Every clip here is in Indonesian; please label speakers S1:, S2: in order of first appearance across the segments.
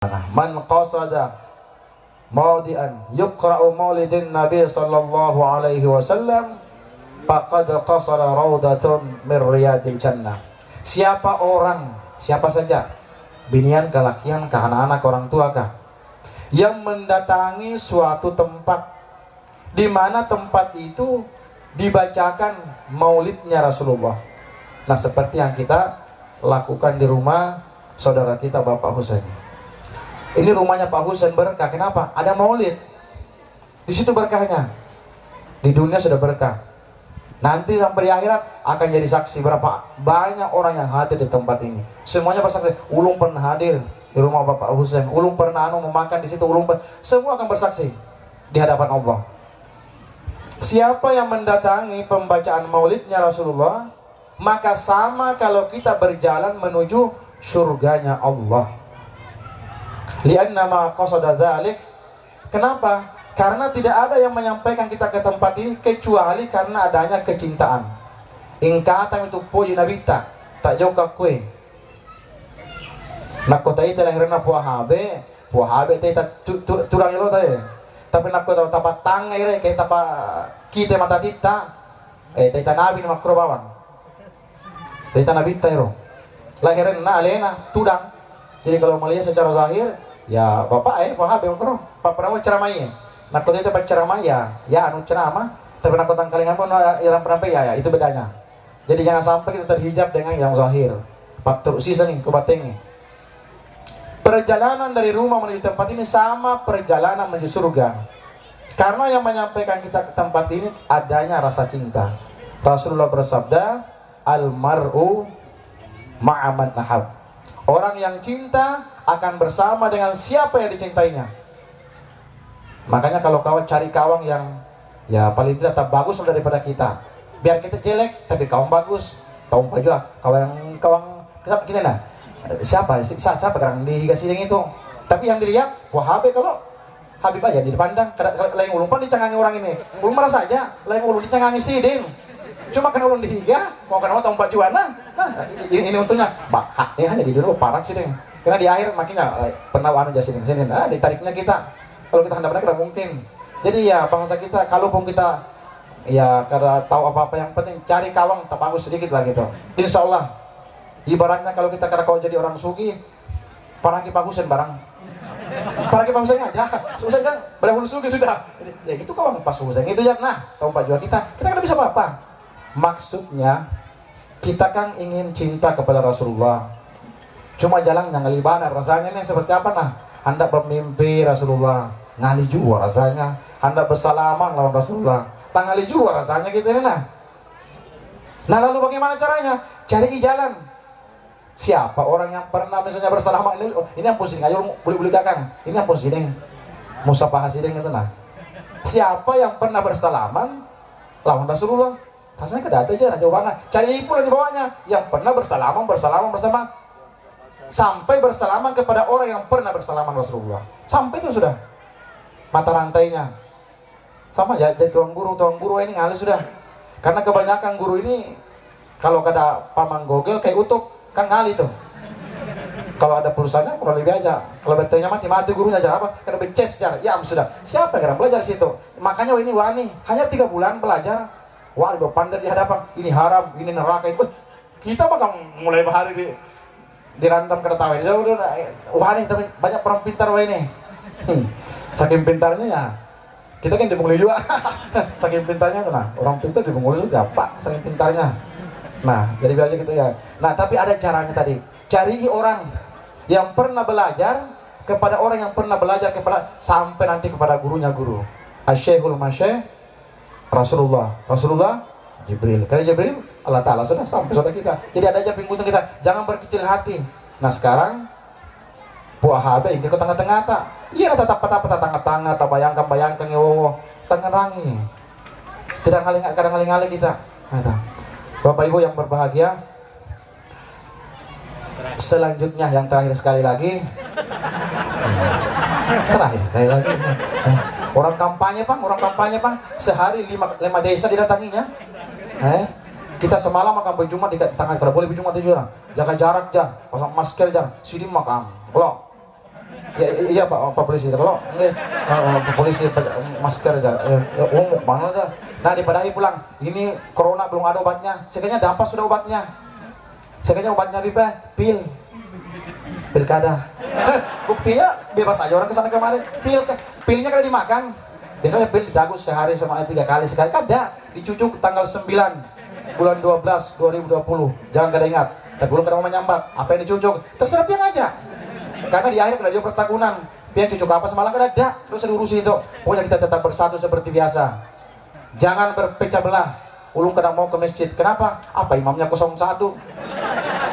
S1: Man qasada maudian yuqra'u maulidin Nabi sallallahu alaihi wasallam faqad qasara raudatun min riyadil jannah. Siapa orang, siapa saja, binian kah, lakian kah, anak-anak, orang tua kah, yang mendatangi suatu tempat di mana tempat itu dibacakan maulidnya Rasulullah. Nah, seperti yang kita lakukan di rumah saudara kita Bapak Husain. Ini rumahnya Pak Husain berkah. Kenapa? Ada maulid. Di situ berkahnya. Di dunia sudah berkah. Nanti sampai di akhirat akan jadi saksi berapa banyak orang yang hadir di tempat ini. Semuanya bersaksi. Ulung pernah hadir di rumah Bapak Husain. Ulung pernah memakan di situ. Semua akan bersaksi di hadapan Allah. Siapa yang mendatangi pembacaan maulidnya Rasulullah, maka sama kalau kita berjalan menuju surganya Allah. Lianna ma qasada dzalik. Kenapa? Karena tidak ada yang menyampaikan kita ke tempat ini kecuali karena adanya kecintaan. Ingkatan itu puji nabita tak jauh ke kue. Nak kota itu lahirna puahabe teh turang ilo teh. Tapi nak kota tapat tang ire kayak tapa kita mata tita. Teh nabi makro bawang. Teh nabita iro. Lahirna alena tudang. Jadi kalau melihat secara zahir, ya bapak paham ya pak pernah ceramai nak kota itu ceramah ya anu ceramah tapi nak kota kalingan pun yang pernah ya itu bedanya. Jadi jangan sampai kita terhijab dengan yang zahir pak terus sisa nih kebatengnya. Perjalanan dari rumah menuju tempat ini sama perjalanan menuju surga, karena yang menyampaikan kita ke tempat ini adanya rasa cinta. Rasulullah bersabda, almar'u ma'aman nahab. Orang yang cinta akan bersama dengan siapa yang dicintainya. Makanya kalau kawan cari kawan yang ya paling tidak tak bagus daripada kita. Biar kita jelek tapi kawan bagus. Tahu apa juga kawan kita nah. Siapa kan di Gasideng itu. Tapi yang dilihat Wahabe, kalau Habib aja dipandang lain ulun pan dicangangi orang ini. Ulun merasa aja lain ulun dicangangi Siding. Cuma kena ulun dihiga, mau kena tahun Juana. Nah, ini untungnya. Hanya di dulu parah sih, Deng. Karena di akhir makinnya pernah anu jasi sini. Ditariknya kita. Kalau kita hendak tidak mungkin. Jadi ya bahasa kita, kalaupun kita ya karena tahu apa-apa, yang penting cari kawang tak bagus sedikit lah gitu. Insya Allah. Ibaratnya kalau kita karena kau jadi orang sugi, paraki bagusan barang. Paraki bagusnya aja. Susah kan? Berhulu sugi sudah. Ya gitu kawang pas susah itu ya. Nah, tahu Pak Jual kita kan bisa apa-apa. Maksudnya kita kan ingin cinta kepada Rasulullah. Cuma jalan yang ngalibana rasanya nih seperti apa nah? Hendak bermimpi Rasulullah, ngali juga rasanya. Hendak bersalaman lawan Rasulullah, tangali juga rasanya gitu nih nah. Nah lalu bagaimana caranya? Cari jalan. Siapa orang yang pernah misalnya bersalaman ini ampun sini ayo boleh kakang. Ini ampun sini. Musafah siding itu nah. Siapa yang pernah bersalaman lawan Rasulullah? Rasanya kada ada aja jawabannya. Cari pula di bawahnya yang pernah bersalaman bersama sampai bersalaman kepada orang yang pernah bersalaman Rasulullah. Sampai itu sudah mata rantainya. Sama ya jadi tuang guru ini ngalih sudah. Karena kebanyakan guru ini kalau kada paman gogel kayak utuh kan ngalih tuh. Kalau ada pulsanya kurang lebih aja. Kalau betulnya mati gurunya aja apa? Kada beces aja. Ya sudah. Siapa yang belajar situ? Makanya ini wani hanya 3 bulan belajar. Wah, udah pandai di hadapan, ini haram, ini neraka itu. Kita bakal mulai bahari dirantam ke tawa. Wah nih, tapi banyak orang pintar wah ini. Saking pintarnya ya, kita kan dimulai juga. Saking pintarnya tuh nah, orang pintar dimulai juga Pak, saking pintarnya. Nah, jadi biar gitu ya. Nah, tapi ada caranya tadi. Cari orang yang pernah belajar kepada orang yang pernah belajar kepada sampai nanti kepada gurunya guru. Asy-Syekhul Masyayikh Rasulullah Jibril. Karena Jibril Allah Ta'ala sudah sampai saudara kita. Jadi ada aja pinggul kita. Jangan berkecil hati. Nah sekarang puahabe ini ke tengah-tengah tak. Iya tetap tengah-tengah tak bayangkan ngewo tangan rangi. Tidak kadang ngaling kita. Nah, Bapak Ibu yang berbahagia. Selanjutnya yang terakhir sekali lagi. Orang kampanye Bang, sehari 5 desa didatanginya. Kita semalam makan berjumat di tangan, kada boleh berjumat di jurang. Jaga jarak pasang masker sini makam. Blok. Ya, iya Pak Polisi. Kalau Pak Polisi masker aja. Mana aja. Nah dipadahi pulang. Ini corona belum ada obatnya. Sekalinya dapat sudah obatnya. Sekalinya obatnya pil. Pilkada. Buktinya bebas aja orang kesana kemarin. Pilnya kalau dimakan. Biasanya pil ditagus sehari sama 3 kali sekali. Kada dicucuk tanggal 9 bulan 12 2020. Jangan kada ingat. Tapi belum kada mau menyambat. Apa yang dicucuk? Terserah piang aja. Karena di akhir kada ada pertakunan. Piang cucuk apa semalam kada ada. Terus diurusin itu. Pokoknya kita tetap bersatu seperti biasa. Jangan berpecah belah. Ulung kada mau ke masjid. Kenapa? Apa imamnya 01?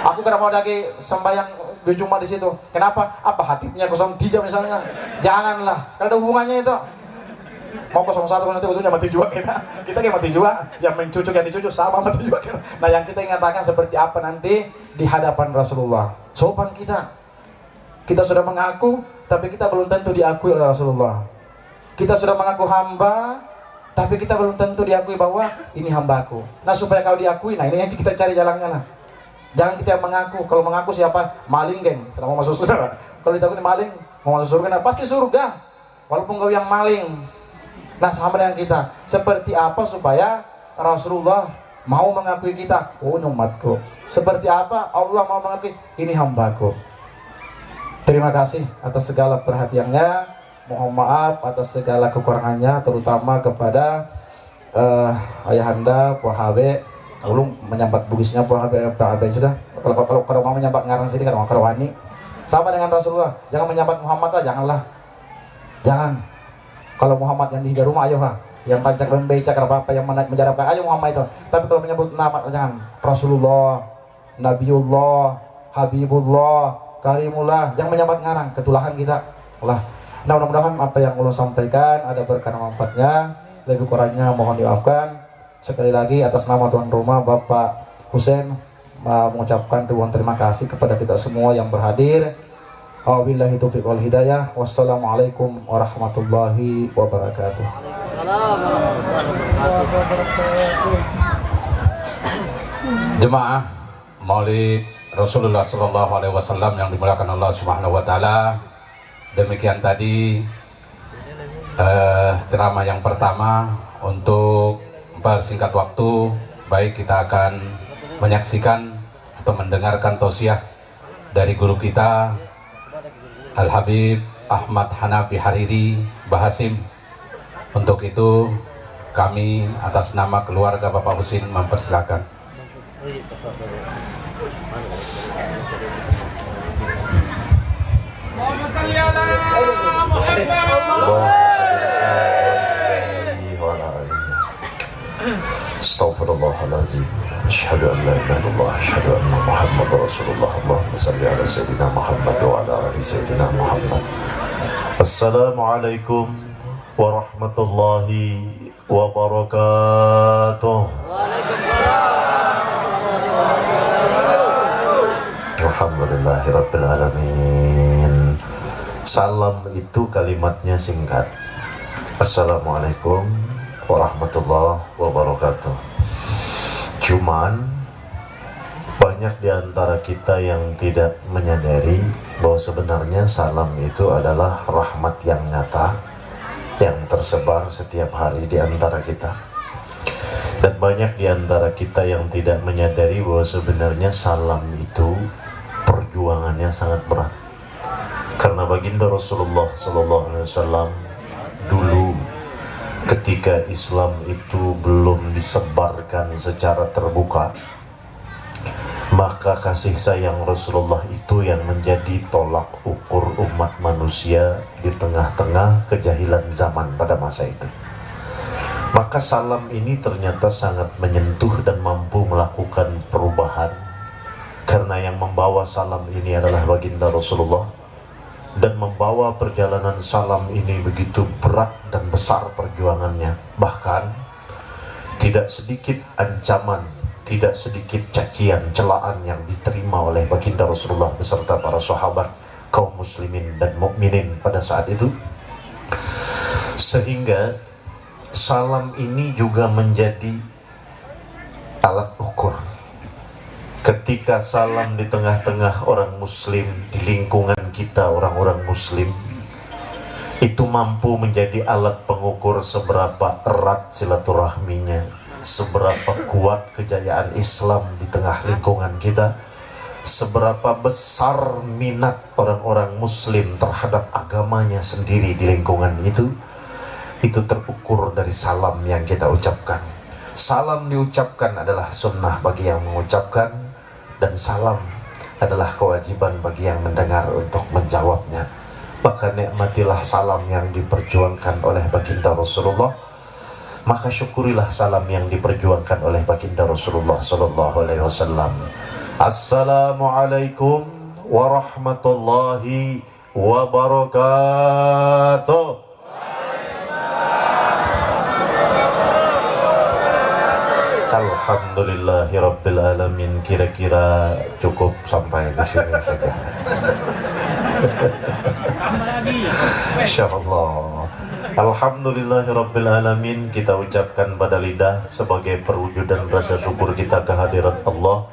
S1: Aku kada mau lagi sembahyang berjumpa di situ. Kenapa? Apa hatibnya 03 misalnya? Janganlah. Kada ada hubungannya itu. Mau 01 nanti ujungnya mati juga kita kayak mati juga, yang mencucuk yang dicucuk sama mati juga kita. Nah yang kita ingatkan seperti apa nanti di hadapan Rasulullah. Sopan kita sudah mengaku tapi kita belum tentu diakui oleh Rasulullah. Kita sudah mengaku hamba tapi kita belum tentu diakui bahwa ini hambaku. Nah supaya kau diakui, nah ini yang kita cari jalannya lah. Jangan kita mengaku. Kalau mengaku siapa? Maling geng, kita mau masuk surga. Kalau ditakuni maling mau masuk surga, nah pasti surga walaupun kau yang maling. Nah sama dengan kita, seperti apa supaya Rasulullah mau mengakui kita? Oh ini umatku. Seperti apa Allah mau mengakui? Ini hambaku. Terima kasih atas segala perhatiannya. Mohon maaf atas segala kekurangannya, terutama kepada ayahanda Pak Habe. Ulung menyambat bugisnya Pak Habe sudah. Kalau mau menyambat ngarang sini kalau wani. Sama dengan Rasulullah, jangan menyambat Muhammad lah, janganlah. Jangan. Kalau Muhammad yang di rumah ayo yang pancak dan becak apa yang menjarapkan ayo Muhammad itu. Tapi kalau menyebut nama jangan. Rasulullah, Nabiullah, Habibullah, Karimullah, jangan menyambat ngarang, ketulahan kita. Nah mudah-mudahan apa yang ulun sampaikan ada berkah manfaatnya. Lebih kurangnya mohon dimaafkan. Sekali lagi atas nama tuan rumah Bapak Husein mengucapkan ribuan terima kasih kepada kita semua yang berhadir. Wabillahi taufiq wal hidayah. Wassalamualaikum warahmatullahi wabarakatuh.
S2: Jemaah Maulid Rasulullah sallallahu alaihi wasallam yang dimuliakan Allah Subhanahu wa taala. Demikian tadi ceramah yang pertama. Untuk persingkat waktu, baik kita akan menyaksikan atau mendengarkan tausiah dari guru kita Al-Habib Ahmad Hanafi Hariri Bahasim. Untuk itu kami atas nama keluarga Bapak Husin mempersilakan.
S3: Astaghfirullahaladzim. Asyhadu an la ilaha illallah, asyhadu anna Muhammadar Rasulullah. Allahumma shalli ala sayyidina Muhammad wa ala ali sayyidina Muhammad. Assalamualaikum warahmatullahi wabarakatuh. Alhamdulillahirabbil alamin. Salam itu kalimatnya singkat. Assalamualaikum warahmatullahi wabarakatuh. Cuman banyak di antara kita yang tidak menyadari bahwa sebenarnya salam itu adalah rahmat yang nyata yang tersebar setiap hari di antara kita. Dan banyak di antara kita yang tidak menyadari bahwa sebenarnya salam itu perjuangannya sangat berat. Karena baginda Rasulullah SAW dulu ketika Islam itu belum disebarkan secara terbuka, maka kasih sayang Rasulullah itu yang menjadi tolak ukur umat manusia di tengah-tengah kejahilan zaman pada masa itu. Maka salam ini ternyata sangat menyentuh dan mampu melakukan perubahan, karena yang membawa salam ini adalah baginda Rasulullah. Dan membawa perjalanan salam ini begitu berat dan besar perjuangannya. Bahkan tidak sedikit ancaman, tidak sedikit cacian, celaan yang diterima oleh baginda Rasulullah beserta para sahabat, kaum muslimin dan mukminin pada saat itu. Sehingga salam ini juga menjadi alat ukur ketika salam di tengah-tengah orang muslim, di lingkungan kita orang-orang muslim, itu mampu menjadi alat pengukur seberapa erat silaturahminya, seberapa kuat kejayaan Islam di tengah lingkungan kita, seberapa besar minat orang-orang muslim terhadap agamanya sendiri di lingkungan itu terukur dari salam yang kita ucapkan. Salam diucapkan adalah sunnah bagi yang mengucapkan, dan salam adalah kewajiban bagi yang mendengar untuk menjawabnya. Maka nikmatilah salam yang diperjuangkan oleh baginda Rasulullah, maka syukurilah salam yang diperjuangkan oleh baginda Rasulullah sallallahu alaihi wasallam. Assalamualaikum warahmatullahi wabarakatuh. Alhamdulillahirabbil alamin. Kira-kira cukup sampai di sini saja. Insyaallah. Alhamdulillahirabbil alamin, kita ucapkan pada lidah sebagai perwujudan rasa syukur kita kehadirat Allah,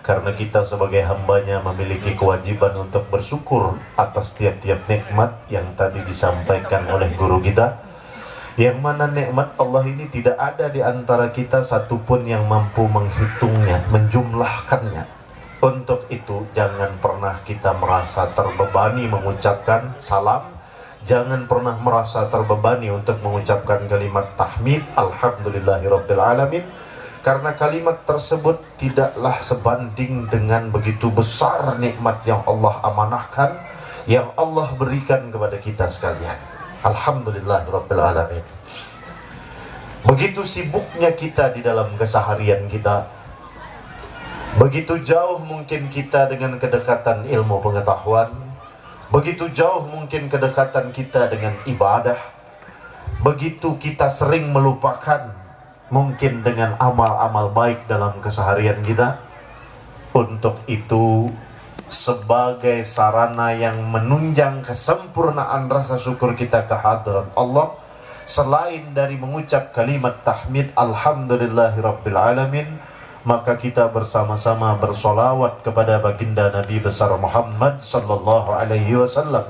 S3: karena kita sebagai hambanya memiliki kewajiban untuk bersyukur atas tiap-tiap nikmat yang tadi disampaikan oleh guru kita, yang mana nikmat Allah ini tidak ada di antara kita satupun yang mampu menghitungnya, menjumlahkannya. Untuk itu jangan pernah kita merasa terbebani mengucapkan salam, jangan pernah merasa terbebani untuk mengucapkan kalimat tahmid alhamdulillahirabbil alamin, karena kalimat tersebut tidaklah sebanding dengan begitu besar nikmat yang Allah amanahkan, yang Allah berikan kepada kita sekalian. Alhamdulillahirabbil alamin. Begitu sibuknya kita di dalam keseharian kita, begitu jauh mungkin kita dengan kedekatan ilmu pengetahuan, begitu jauh mungkin kedekatan kita dengan ibadah, begitu kita sering melupakan mungkin dengan amal-amal baik dalam keseharian kita. Untuk itu, sebagai sarana yang menunjang kesempurnaan rasa syukur kita kehadirat Allah, selain dari mengucap kalimat tahmid alhamdulillahirabbil alamin, maka kita bersama-sama bersolawat kepada baginda Nabi besar Muhammad sallallahu alaihi wasallam.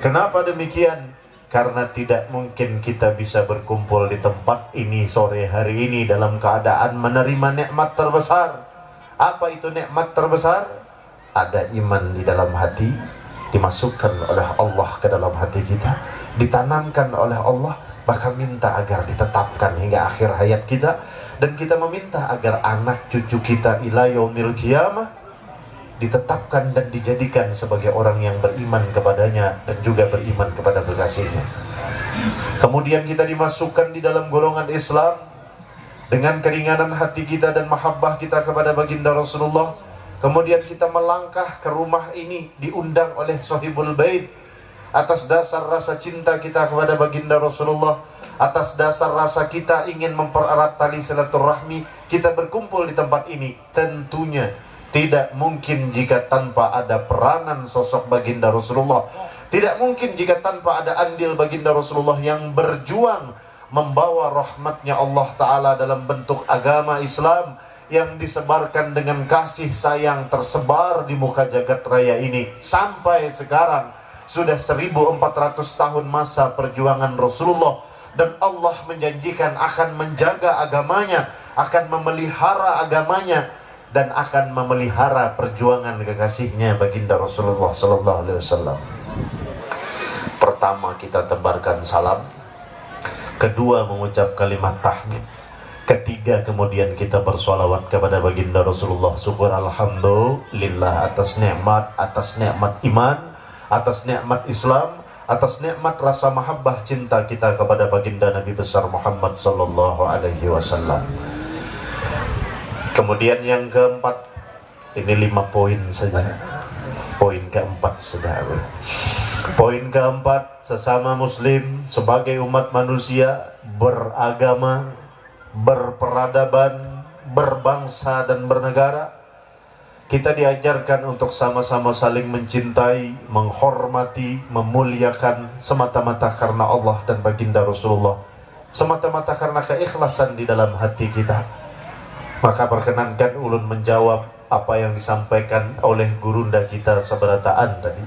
S3: Kenapa demikian? Karena tidak mungkin kita bisa berkumpul di tempat ini sore hari ini dalam keadaan menerima nikmat terbesar. Apa itu nikmat terbesar? Ada iman di dalam hati, dimasukkan oleh Allah ke dalam hati kita, ditanamkan oleh Allah, maka minta agar ditetapkan hingga akhir hayat kita, dan kita meminta agar anak cucu kita ila yaumil qiyamah ditetapkan dan dijadikan sebagai orang yang beriman kepadanya dan juga beriman kepada kekasihnya. Kemudian kita dimasukkan di dalam golongan Islam dengan keringanan hati kita dan mahabbah kita kepada baginda Rasulullah. Kemudian kita melangkah ke rumah ini diundang oleh sahibul bait atas dasar rasa cinta kita kepada baginda Rasulullah, atas dasar rasa kita ingin mempererat tali silaturahmi, kita berkumpul di tempat ini. Tentunya tidak mungkin jika tanpa ada peranan sosok baginda Rasulullah, tidak mungkin jika tanpa ada andil baginda Rasulullah yang berjuang membawa rahmatnya Allah Ta'ala dalam bentuk agama Islam yang disebarkan dengan kasih sayang tersebar di muka jagat raya ini. Sampai sekarang sudah 1400 tahun masa perjuangan Rasulullah, dan Allah menjanjikan akan menjaga agamanya, akan memelihara agamanya, dan akan memelihara perjuangan kekasihnya baginda Rasulullah sallallahu alaihi wasallam. Pertama, kita tebarkan salam. Kedua, mengucap kalimat tahmid. Ketiga, kemudian kita bersolawat kepada baginda Rasulullah. Syukur alhamdulillah atas nikmat iman, atas nikmat Islam, atas nikmat rasa mahabbah cinta kita kepada baginda Nabi besar Muhammad sallallahu alaihi wasallam. Kemudian yang keempat, ini 5 poin saja. Poin keempat sudah. Poin keempat, sesama muslim sebagai umat manusia beragama, berperadaban, berbangsa dan bernegara, kita diajarkan untuk sama-sama saling mencintai, menghormati, memuliakan semata-mata karena Allah dan baginda Rasulullah, semata-mata karena keikhlasan di dalam hati kita. Maka perkenankan ulun menjawab apa yang disampaikan oleh gurunda kita seberataan tadi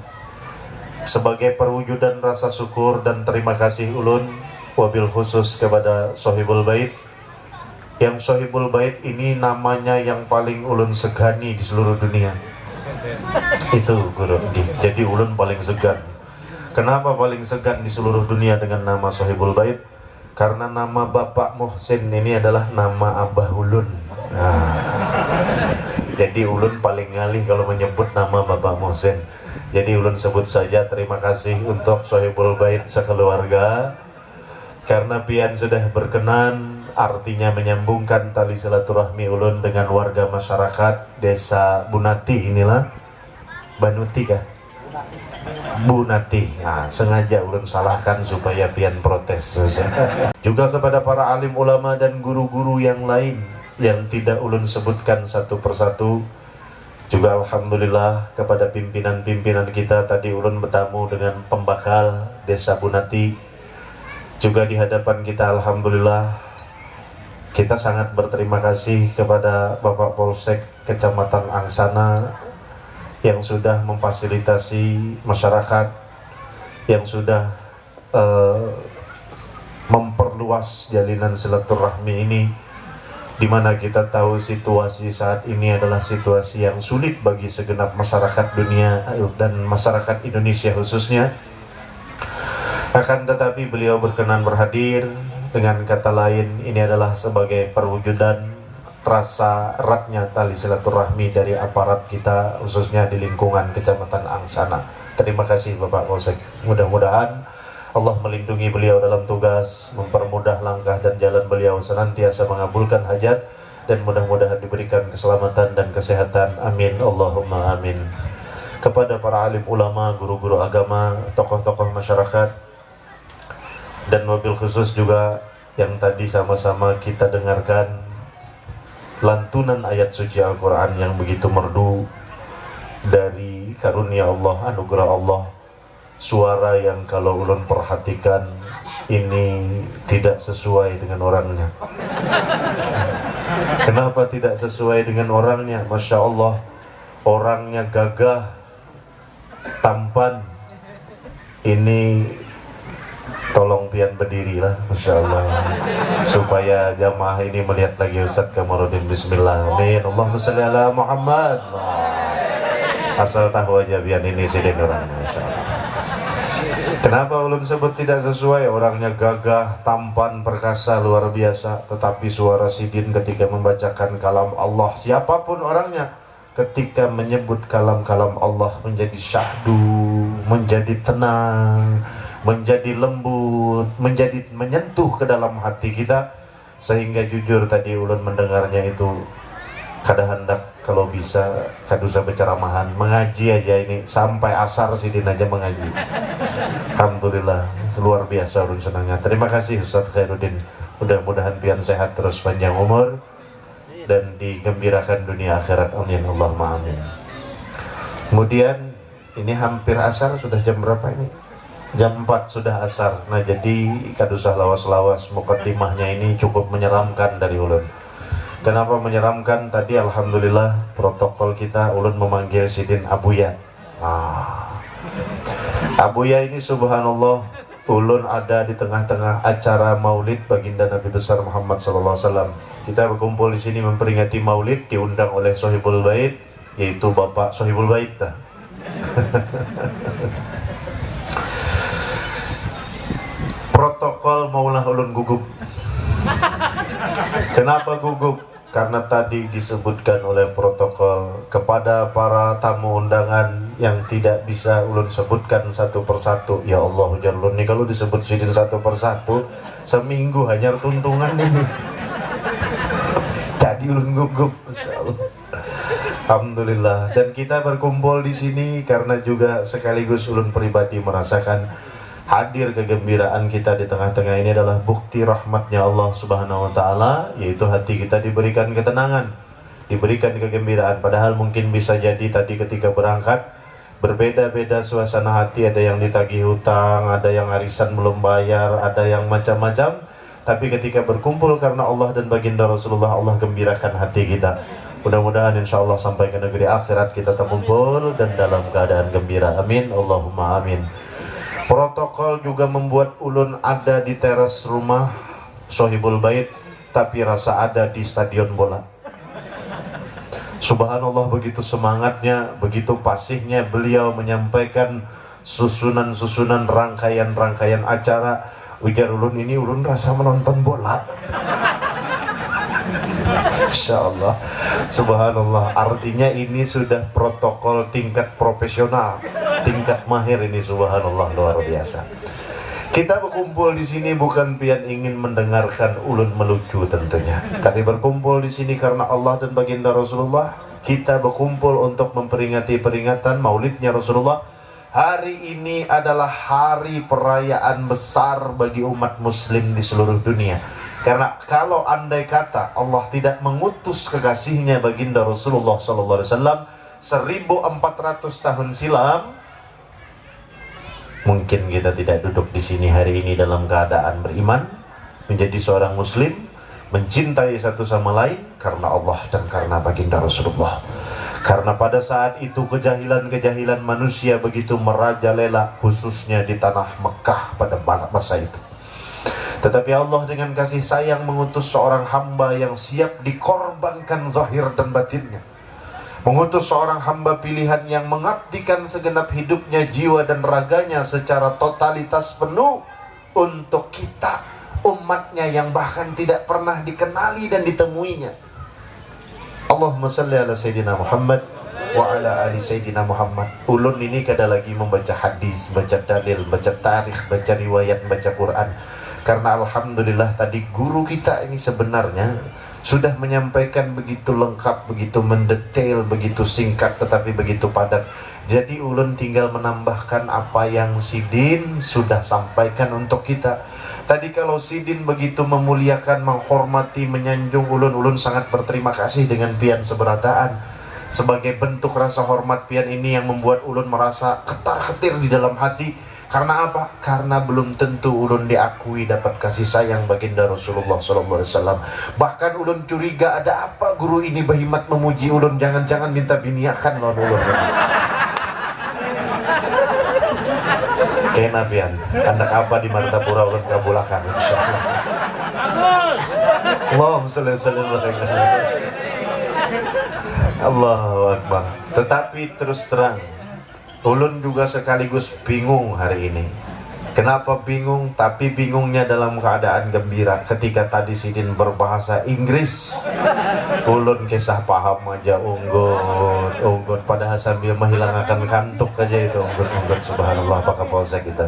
S3: sebagai perwujudan rasa syukur dan terima kasih ulun, wabil khusus kepada Sohibul Bait. Yang Sohibul Bait ini namanya yang paling ulun segani di seluruh dunia. Itu Guru. Jadi ulun paling segan. Kenapa paling segan di seluruh dunia dengan nama Sohibul Bait? Karena nama Bapak Muhsin ini adalah nama Abah ulun. Nah, jadi ulun paling ngalih kalau menyebut nama Bapak Muhsin. Jadi ulun sebut saja terima kasih untuk Sohibul Bait sekeluarga, karena pian sudah berkenan, artinya menyambungkan tali silaturahmi ulun dengan warga masyarakat desa Bunati inilah. Banuti kah? Bunati. Nah, sengaja ulun salahkan supaya pian protes. Juga kepada para alim ulama dan guru-guru yang lain yang tidak ulun sebutkan satu persatu. Juga alhamdulillah kepada pimpinan-pimpinan kita, tadi ulun bertamu dengan pembakal desa Bunati. Juga di hadapan kita alhamdulillah kita sangat berterima kasih kepada Bapak Polsek Kecamatan Angsana yang sudah memfasilitasi masyarakat, yang sudah memperluas jalinan silaturahmi ini, di mana kita tahu situasi saat ini adalah situasi yang sulit bagi segenap masyarakat dunia dan masyarakat Indonesia khususnya. Akan tetapi beliau berkenan berhadir, dengan kata lain ini adalah sebagai perwujudan rasa eratnya tali silaturahmi dari aparat kita khususnya di lingkungan Kecamatan Angsana. Terima kasih Bapak Polsek. Mudah-mudahan Allah melindungi beliau dalam tugas, mempermudah langkah dan jalan beliau, senantiasa mengabulkan hajat, dan mudah-mudahan diberikan keselamatan dan kesehatan. Amin Allahumma amin. Kepada para alim ulama, guru-guru agama, tokoh-tokoh masyarakat, dan mobil khusus juga yang tadi sama-sama kita dengarkan lantunan ayat suci Al-Quran yang begitu merdu dari karunia Allah, anugerah Allah. Suara yang kalau ulun perhatikan ini tidak sesuai dengan orangnya. Kenapa tidak sesuai dengan orangnya? Masya Allah, orangnya gagah, tampan. Ini tolong pian berdirilah, Masya Allah, supaya jamaah ini melihat lagi Ustaz Kamarudin. Bismillah, amin. Allahumma sholli ala Muhammad. Asal tahu aja pian ini sidin orangnya, Masya Allah. Kenapa ulun sebut tidak sesuai? Orangnya gagah, tampan, perkasa, luar biasa. Tetapi suara sidin ketika membacakan kalam Allah, siapapun orangnya, ketika menyebut kalam-kalam Allah menjadi syahdu, menjadi tenang, menjadi lembut, menjadi menyentuh ke dalam hati kita. Sehingga jujur tadi ulun mendengarnya itu kada hendak kalau bisa kadusa berceramahan, mengaji aja ini sampai asar sidin aja mengaji. Alhamdulillah, luar biasa ulun senangnya. Terima kasih Ustaz Khairuddin. Mudah-mudahan pian sehat terus, panjang umur dan digembirakan dunia akhirat. Amin Allahumma amin. Kemudian ini hampir asar, sudah jam berapa ini? Jam 4 sudah asar. Nah, jadi kadusah lawas-lawas mukaddimahnya ini cukup menyeramkan dari ulun. Kenapa menyeramkan? Tadi alhamdulillah protokol kita ulun memanggil sidin Abuya. Abuya ini subhanallah, ulun ada di tengah-tengah acara maulid baginda Nabi besar Muhammad SAW. Kita berkumpul di sini memperingati maulid, diundang oleh Sohibul Bait, yaitu Bapak Sohibul Bait. Protokol maulah ulun gugup. Kenapa gugup? Karena tadi disebutkan oleh protokol kepada para tamu undangan yang tidak bisa ulun sebutkan satu persatu. Ya Allah, jalur nih kalau disebut sidin satu persatu seminggu hanya tuntungan ini. Jadi ulun gugup, insyaallah. Alhamdulillah. Dan kita berkumpul di sini karena juga sekaligus ulun pribadi merasakan hadir kegembiraan kita di tengah-tengah ini adalah bukti rahmatnya Allah Subhanahu wa Ta'ala, yaitu hati kita diberikan ketenangan, diberikan kegembiraan. Padahal mungkin bisa jadi tadi ketika berangkat berbeda-beda suasana hati, ada yang ditagih hutang, ada yang arisan belum bayar, ada yang macam-macam. Tapi ketika berkumpul karena Allah dan baginda Rasulullah, Allah gembirakan hati kita. Mudah-mudahan insya Allah sampai ke negeri akhirat kita terkumpul dan dalam keadaan gembira. Amin, Allahumma amin. Protokol juga membuat ulun ada di teras rumah Sohibul Bait, tapi rasa ada di stadion bola. Subhanallah, begitu semangatnya, begitu fasihnya beliau menyampaikan susunan-susunan rangkaian-rangkaian acara. Ujar ulun, ini ulun rasa menonton bola. Insya Allah, subhanallah, artinya ini sudah protokol tingkat profesional, tingkat mahir ini, subhanallah, luar biasa. Kita berkumpul di sini bukan pian ingin mendengarkan ulun melucu tentunya. Kami berkumpul di sini karena Allah dan baginda Rasulullah. Kita berkumpul untuk memperingati peringatan Maulidnya Rasulullah. Hari ini adalah hari perayaan besar bagi umat muslim di seluruh dunia. Karena kalau andai kata Allah tidak mengutus kekasihnya baginda Rasulullah SAW 1400 tahun silam, mungkin kita tidak duduk di sini hari ini dalam keadaan beriman, menjadi seorang muslim, mencintai satu sama lain karena Allah dan karena baginda Rasulullah. Karena pada saat itu kejahilan-kejahilan manusia begitu merajalela, khususnya di tanah Mekah pada masa itu. Tetapi Allah dengan kasih sayang mengutus seorang hamba yang siap dikorbankan zahir dan batinnya. Mengutus seorang hamba pilihan yang mengabdikan segenap hidupnya, jiwa dan raganya secara totalitas penuh untuk kita, umatnya yang bahkan tidak pernah dikenali dan ditemuinya. Allahumma salli ala Sayyidina Muhammad wa ala ali Sayyidina Muhammad. Ulun ini kada lagi membaca hadis, baca dalil, baca tarikh, baca riwayat, baca Quran. Karena alhamdulillah tadi guru kita ini sebenarnya sudah menyampaikan begitu lengkap, begitu mendetail, begitu singkat tetapi begitu padat. Jadi ulun tinggal menambahkan apa yang Sidin sudah sampaikan untuk kita. Tadi kalau Sidin begitu memuliakan, menghormati, menyanjung ulun sangat berterima kasih dengan pian seberataan. Sebagai bentuk rasa hormat pian ini yang membuat ulun merasa ketar-ketir di dalam hati. Karena apa? Karena belum tentu ulun diakui dapat kasih sayang baginda Rasulullah SAW. Bahkan ulun curiga ada apa guru ini bahimat memuji ulun, jangan-jangan minta biniakan lawan ulun. Kena pian, anak apa di Martapura ulun kabulakan. Allahumma sholli ala Allahu Akbar. Tetapi terus terang, ulun juga sekaligus bingung hari ini. Kenapa bingung? Tapi bingungnya dalam keadaan gembira. Ketika tadi Sidin berbahasa Inggris, ulun kisah paham aja, unggut padahal sambil menghilangkan kantuk aja itu unggut. Subhanallah, apa kapolsek kita.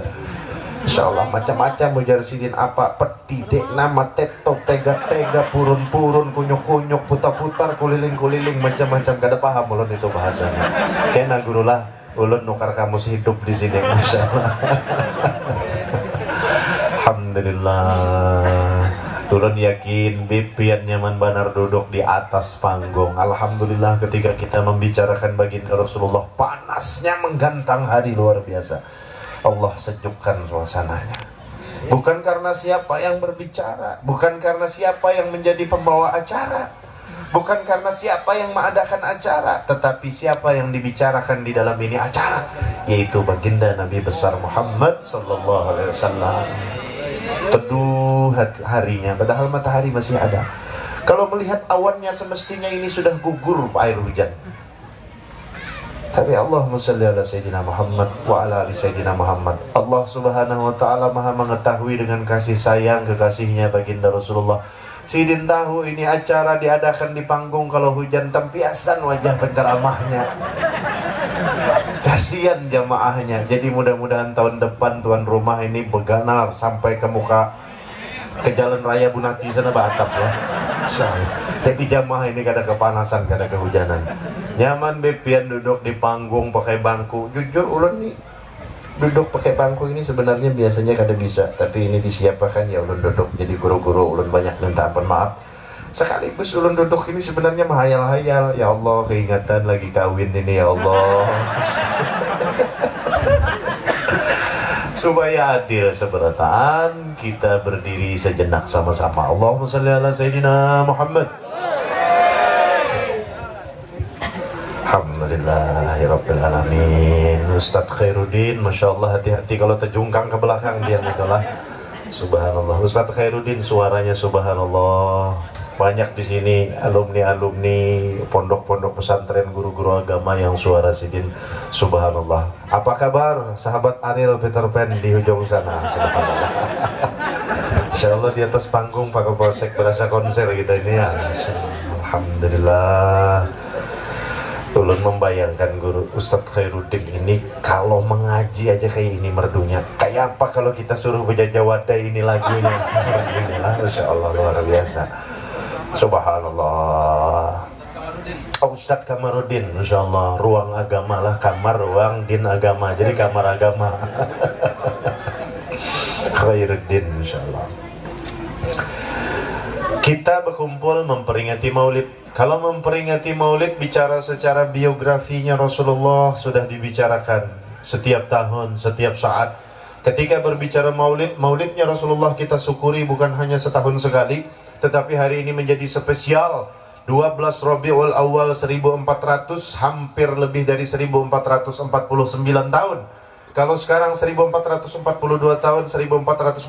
S3: Insyaallah macam-macam ujar Sidin, apa petidek nama tetok tega-tega purun-purun kunyuk-kunyuk putar-putar kuliling-kuliling macam-macam, kada paham ulun itu bahasanya. Kena gurulah ulun nukar kamus hidup di sini, masyaallah. Alhamdulillah. Ulun yakin bipian nyaman banar duduk di atas panggung. Alhamdulillah ketika kita membicarakan baginda Rasulullah, panasnya menggantang hari luar biasa. Allah sejukkan suasananya. Bukan karena siapa yang berbicara, bukan karena siapa yang menjadi pembawa acara, bukan karena siapa yang mengadakan acara, tetapi siapa yang dibicarakan di dalam ini acara, yaitu baginda Nabi besar Muhammad sallallahu alaihi wasallam. Teduh harinya, padahal matahari masih ada. Kalau melihat awannya semestinya ini sudah gugur air hujan. Tapi Allahumma shalli ala Sayyidina Muhammad wa ala ali Sayyidina Muhammad. Allah subhanahu wa ta'ala maha mengetahui dengan kasih sayang kekasihnya baginda Rasulullah. Sidin tahu ini acara diadakan di panggung, kalau hujan tempiasan wajah penceramahnya. Kasihan jamaahnya. Jadi mudah-mudahan tahun depan tuan rumah ini beganar sampai ke muka, ke jalan raya Bunati sana batap lah. Tapi jamaah ini kada kepanasan, kada kehujanan. Nyaman bepian duduk di panggung pakai bangku. Jujur ulun nih duduk pakai bangku ini sebenarnya biasanya kada bisa, tapi ini disiapkan ya ulun duduk. Jadi guru-guru ulun banyak minta ampun maaf. Sekaligus ulun duduk ini sebenarnya menghayal-hayal, ya Allah keingatan lagi kawin ini ya Allah. Supaya adil seberataan, kita berdiri sejenak sama-sama. Allahumma shalli ala Sayyidina Muhammad. Alhamdulillahirabbil alamin. Ustadz Khairuddin, Masya Allah, hati-hati kalau terjungkang ke belakang dia itulah. Subhanallah. Ustadz Khairuddin suaranya subhanallah. Banyak di sini alumni-alumni pondok-pondok pesantren, guru-guru agama yang suara sidin subhanallah. Apa kabar sahabat Ariel Peter Pan di ujung sana? Subhanallah. Insyaallah di atas panggung Pak Kapolsek berasa konser kita ini ya. Alhamdulillah. Ulun membayangkan guru Ustadz Khairuddin ini kalau mengaji aja kayak ini merdunya. Kayak apa kalau kita suruh berjajah wadai ini lagunya? Alhamdulillah, Masya Allah, luar biasa. Subhanallah. Ustadz Kamarudin, Masya Allah, ruang agama lah, kamar, ruang, din agama. Jadi kamar agama. Khairuddin, Masya Allah. Kita berkumpul memperingati maulid. Kalau memperingati maulid, bicara secara biografinya Rasulullah sudah dibicarakan setiap tahun, setiap saat. Ketika berbicara maulid, maulidnya Rasulullah kita syukuri bukan hanya setahun sekali, tetapi hari ini menjadi spesial. 12 Rabiul Awal 1400, hampir lebih dari 1449 tahun. Kalau sekarang 1442 tahun, 1449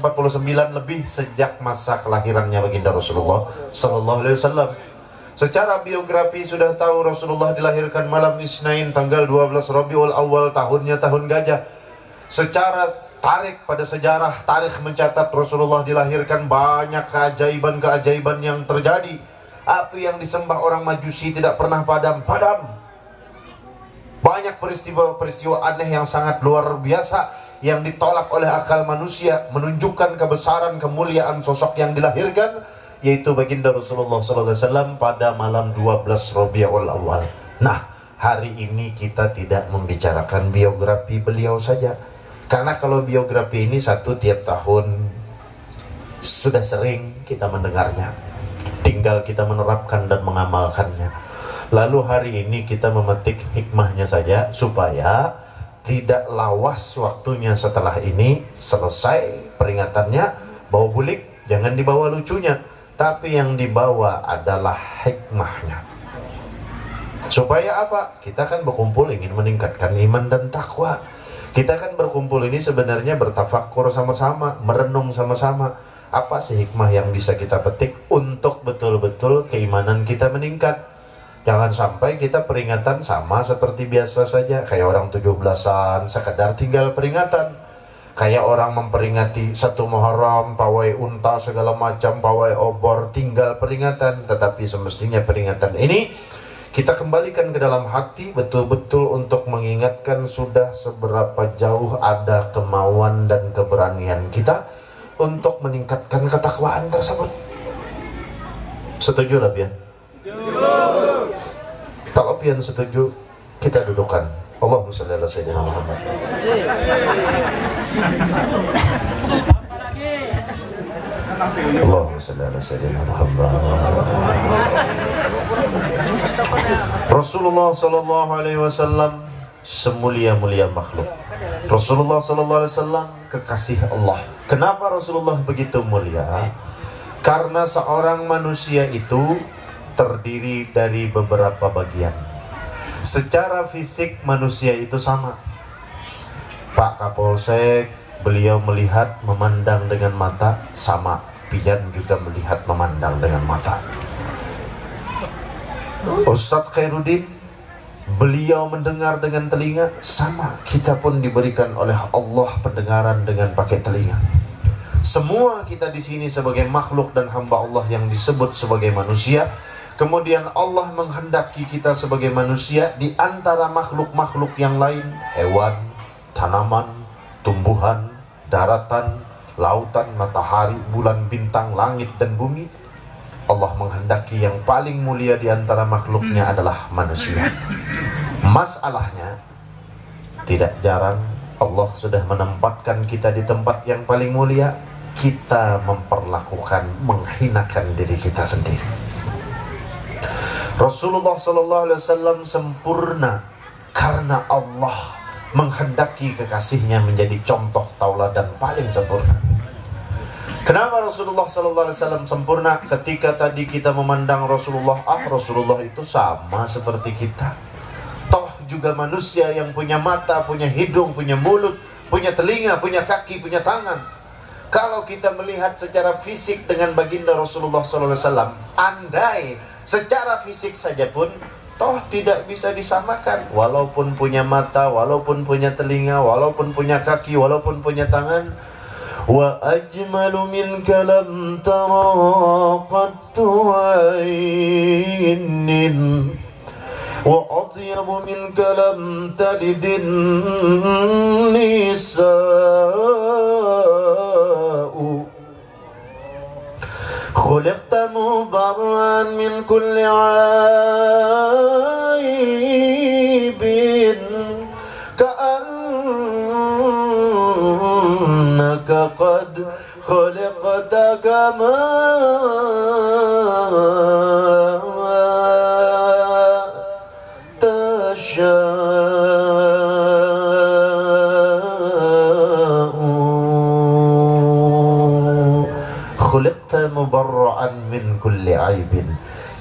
S3: lebih sejak masa kelahirannya baginda Rasulullah sallallahu alaihi wasallam. Secara biografi sudah tahu Rasulullah dilahirkan malam Isnin tanggal 12 Rabiul Awal, tahunnya tahun gajah. Secara tarik pada sejarah, tarikh mencatat Rasulullah dilahirkan banyak keajaiban-keajaiban yang terjadi. Api yang disembah orang Majusi tidak pernah padam. Banyak peristiwa-peristiwa aneh yang sangat luar biasa yang ditolak oleh akal manusia, menunjukkan kebesaran, kemuliaan sosok yang dilahirkan, yaitu baginda Rasulullah SAW pada malam 12 Rabiul Awal. Nah, hari ini kita tidak membicarakan biografi beliau saja, karena kalau biografi ini satu tiap tahun sudah sering kita mendengarnya, tinggal kita menerapkan dan mengamalkannya. Lalu hari ini kita memetik hikmahnya saja supaya tidak lawas waktunya setelah ini selesai peringatannya, bawa bulik, jangan dibawa lucunya, tapi yang dibawa adalah hikmahnya. Supaya apa? Kita kan berkumpul ingin meningkatkan iman dan takwa. Kita kan berkumpul ini sebenarnya bertafakur sama-sama, merenung sama-sama. Apa sih hikmah yang bisa kita petik untuk betul-betul keimanan kita meningkat? Jangan sampai kita peringatan sama seperti biasa saja, kayak orang 17-an sekedar tinggal peringatan. Kayak orang memperingati 1 Muharram, pawai unta segala macam, pawai obor, tinggal peringatan. Tetapi semestinya peringatan ini kita kembalikan ke dalam hati betul-betul untuk mengingatkan sudah seberapa jauh ada kemauan dan keberanian kita untuk meningkatkan ketakwaan tersebut. Setuju lah Pian? Kalau Pian setuju, kita dudukkan. Allahumma shalli ala sayyidina Muhammad. Allahumma shalli ala sayyidina Muhammad. Rasulullah sallallahu alaihi wasallam semulia-mulia makhluk. Rasulullah sallallahu alaihi wasallam kekasih Allah. Kenapa Rasulullah begitu mulia? Karena seorang manusia itu terdiri dari beberapa bagian. Secara fisik manusia itu sama. Pak Kapolsek, beliau melihat, memandang dengan mata sama. Pian juga melihat, memandang dengan mata. Ustadz Khairuddin, beliau mendengar dengan telinga sama. Kita pun diberikan oleh Allah pendengaran dengan pakai telinga. Semua kita di sini sebagai makhluk dan hamba Allah yang disebut sebagai manusia. Kemudian Allah menghendaki kita sebagai manusia di antara makhluk-makhluk yang lain, hewan, tanaman, tumbuhan, daratan, lautan, matahari, bulan, bintang, langit, dan bumi. Allah menghendaki yang paling mulia di antara makhluknya adalah manusia. Masalahnya, tidak jarang Allah sudah menempatkan kita di tempat yang paling mulia, kita memperlakukan, menghinakan diri kita sendiri. Rasulullah SAW sempurna karena Allah menghendaki kekasihnya menjadi contoh tauladan paling sempurna. Kenapa Rasulullah SAW sempurna? Ketika tadi kita memandang Rasulullah, Rasulullah itu sama seperti kita. Toh juga manusia yang punya mata, punya hidung, punya mulut, punya telinga, punya kaki, punya tangan. Kalau kita melihat secara fisik dengan baginda Rasulullah SAW, andai secara fisik saja pun toh tidak bisa disamakan. Walaupun punya mata, walaupun punya telinga, walaupun punya kaki, walaupun punya tangan. Wa ajmalu minka lam tara qattu aynin wa atyabu minka lam talidin nisa'u khuliqta mubarran min kulli aibin ka'annaka qad khuliqta kama khuliqta mubarra'an min kulli aibin.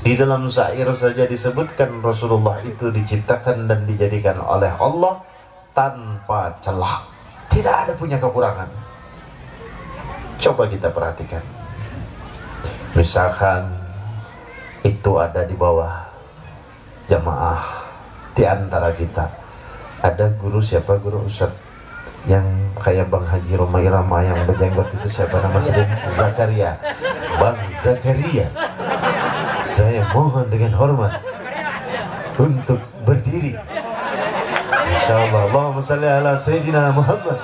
S3: Di dalam syair saja disebutkan Rasulullah itu diciptakan dan dijadikan oleh Allah tanpa celah, tidak ada punya kekurangan. Coba kita perhatikan, misalkan itu ada di bawah jamaah, di antara kita ada guru, siapa guru Ustaz yang kayak Bang Haji Roma Irama yang berjenggot itu, siapa nama dia? Zakaria. Bang Zakaria, saya mohon dengan hormat untuk berdiri. Insyaallah. Allahumma salli ala Sayyidina Muhammad.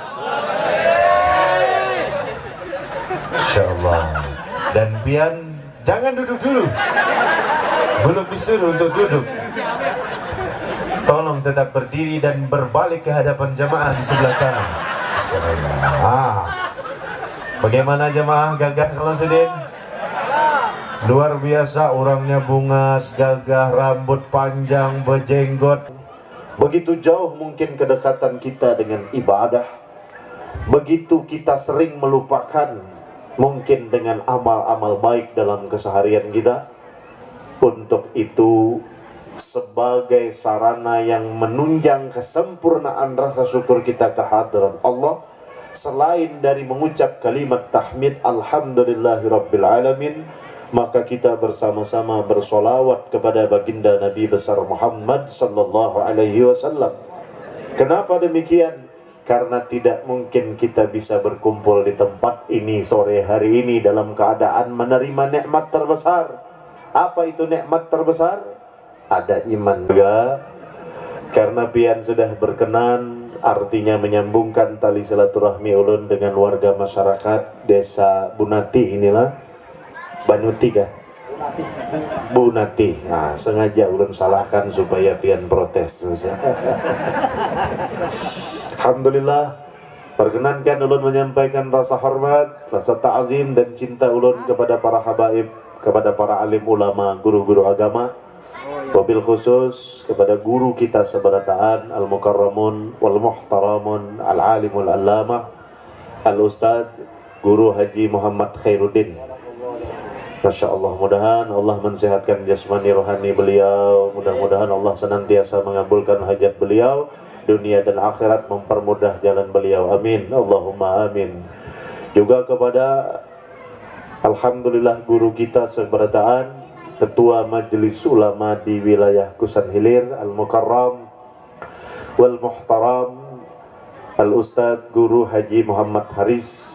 S3: Insyaallah. Dan pian jangan duduk dulu, belum disuruh untuk duduk. Tolong tetap berdiri dan berbalik ke hadapan jamaah di sebelah sana. Bagaimana jamaah gagah kalau sedin? Luar biasa, orangnya bungas, gagah, rambut panjang, berjenggot. Begitu jauh mungkin kedekatan kita dengan ibadah. Begitu kita sering melupakan mungkin dengan amal-amal baik dalam keseharian kita. Untuk itu, sebagai sarana yang menunjang kesempurnaan rasa syukur kita kehadiran Allah, selain dari mengucap kalimat tahmid alhamdulillahirabbil alamin, maka kita bersama-sama bersolawat kepada baginda Nabi besar Muhammad sallallahu alaihi wasallam. Kenapa demikian? Karena tidak mungkin kita bisa berkumpul di tempat ini sore hari ini dalam keadaan menerima nikmat terbesar. Apa itu nikmat terbesar? Ada iman juga. Karena pian sudah berkenan, artinya menyambungkan tali silaturahmi ulun dengan warga masyarakat desa Bunati inilah. Banuti kah? Bunati. Nah, sengaja ulun salahkan supaya pian protes. Alhamdulillah, perkenankan ulun menyampaikan rasa hormat, rasa ta'zim dan cinta ulun kepada para habaib, kepada para alim ulama, guru-guru agama. Wabil khusus kepada guru kita seberataan al-mukarramun wal-muhtaramun al-alimul allamah al-ustad Guru Haji Muhammad Khairuddin. Masya Allah, mudah-mudahan Allah mensehatkan jasmani rohani beliau. Mudah-mudahan Allah senantiasa mengabulkan hajat beliau dunia dan akhirat, mempermudah jalan beliau. Amin, Allahumma amin. Juga kepada alhamdulillah guru kita seberataan, Ketua Majelis Ulama di wilayah Kusan Hilir, Al-Mukarram wal Muhtaram Al-Ustadz Guru Haji Muhammad Haris.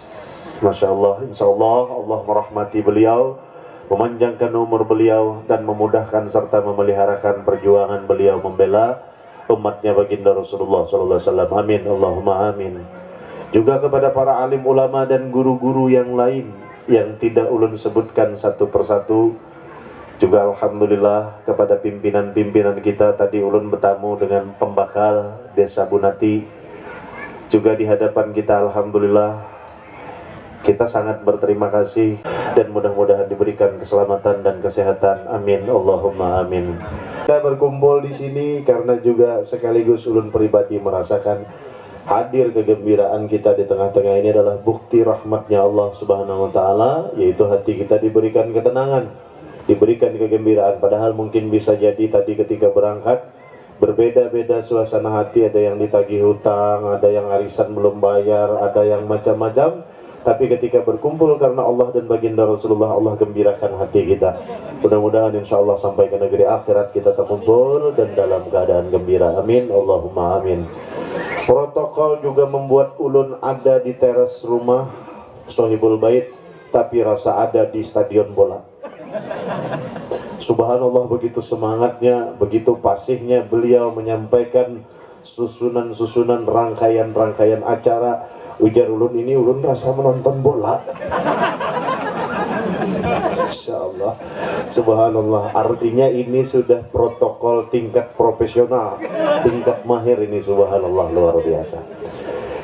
S3: Masya Allah, insya Allah Allah merahmati beliau, memanjangkan umur beliau dan memudahkan serta memeliharakan perjuangan beliau membela umatnya baginda Rasulullah SAW. Amin, Allahumma amin. Juga kepada para alim ulama dan guru-guru yang lain yang tidak ulun sebutkan satu persatu. Juga alhamdulillah kepada pimpinan-pimpinan kita. Tadi ulun bertamu dengan pembakal desa Bunati. Juga di hadapan kita alhamdulillah kita sangat berterima kasih dan mudah-mudahan diberikan keselamatan dan kesehatan. Amin, Allahumma amin. Kita berkumpul di sini karena juga sekaligus ulun pribadi merasakan hadir kegembiraan kita di tengah-tengah ini adalah bukti rahmatnya Allah Subhanahu wa taala, yaitu hati kita diberikan ketenangan, diberikan kegembiraan. Padahal mungkin bisa jadi tadi ketika berangkat Berbeda-beda suasana hati, ada yang ditagih hutang, ada yang arisan belum bayar, ada yang macam-macam. Tapi ketika berkumpul karena Allah dan baginda Rasulullah, Allah gembirakan hati kita. Mudah-mudahan insya Allah sampai ke negeri akhirat kita terkumpul dan dalam keadaan gembira. Amin, Allahumma amin. Protokol juga membuat ulun ada di teras rumah Sohibul Bait, tapi rasa ada di stadion bola. Subhanallah, begitu semangatnya, begitu pasihnya beliau menyampaikan susunan-susunan rangkaian-rangkaian acara. Ujar ulun, ini ulun rasa menonton bola. Insya Allah, subhanallah, artinya ini sudah protokol tingkat profesional, tingkat mahir ini, subhanallah, luar biasa.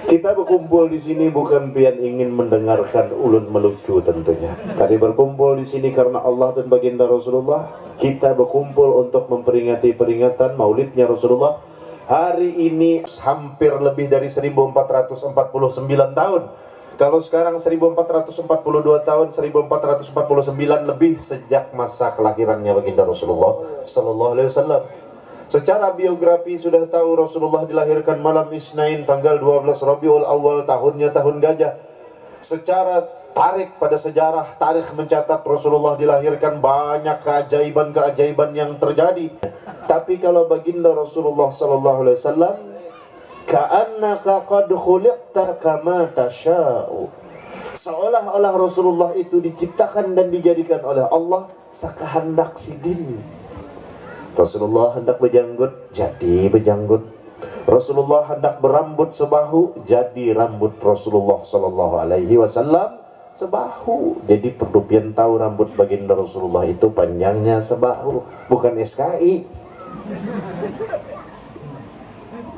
S3: Kita berkumpul di sini bukan pian ingin mendengarkan ulun melucu tentunya. Tadi berkumpul di sini karena Allah dan baginda Rasulullah. Kita berkumpul untuk memperingati peringatan Maulidnya Rasulullah. Hari ini hampir lebih dari 1449 tahun. Kalau sekarang 1442 tahun, 1449 lebih sejak masa kelahirannya baginda Rasulullah sallallahu alaihi wasallam. Secara biografi sudah tahu Rasulullah dilahirkan malam Isnin tanggal 12 Rabiul Awal, tahunnya tahun gajah. Secara tarik pada sejarah, tarikh mencatat Rasulullah dilahirkan banyak keajaiban-keajaiban yang terjadi. Tapi kalau baginda Rasulullah sallallahu alaihi wasallam, ka'annaka qad khuliqta kama tasha'u. Seolah-olah Rasulullah itu diciptakan dan dijadikan oleh Allah sakahandak sidin. Rasulullah hendak berjanggut, jadi berjanggut. Rasulullah hendak berambut sebahu, jadi rambut Rasulullah sallallahu alaihi wasallam sebahu. Jadi perlu pian tahu rambut baginda Rasulullah itu panjangnya sebahu, bukan SKI.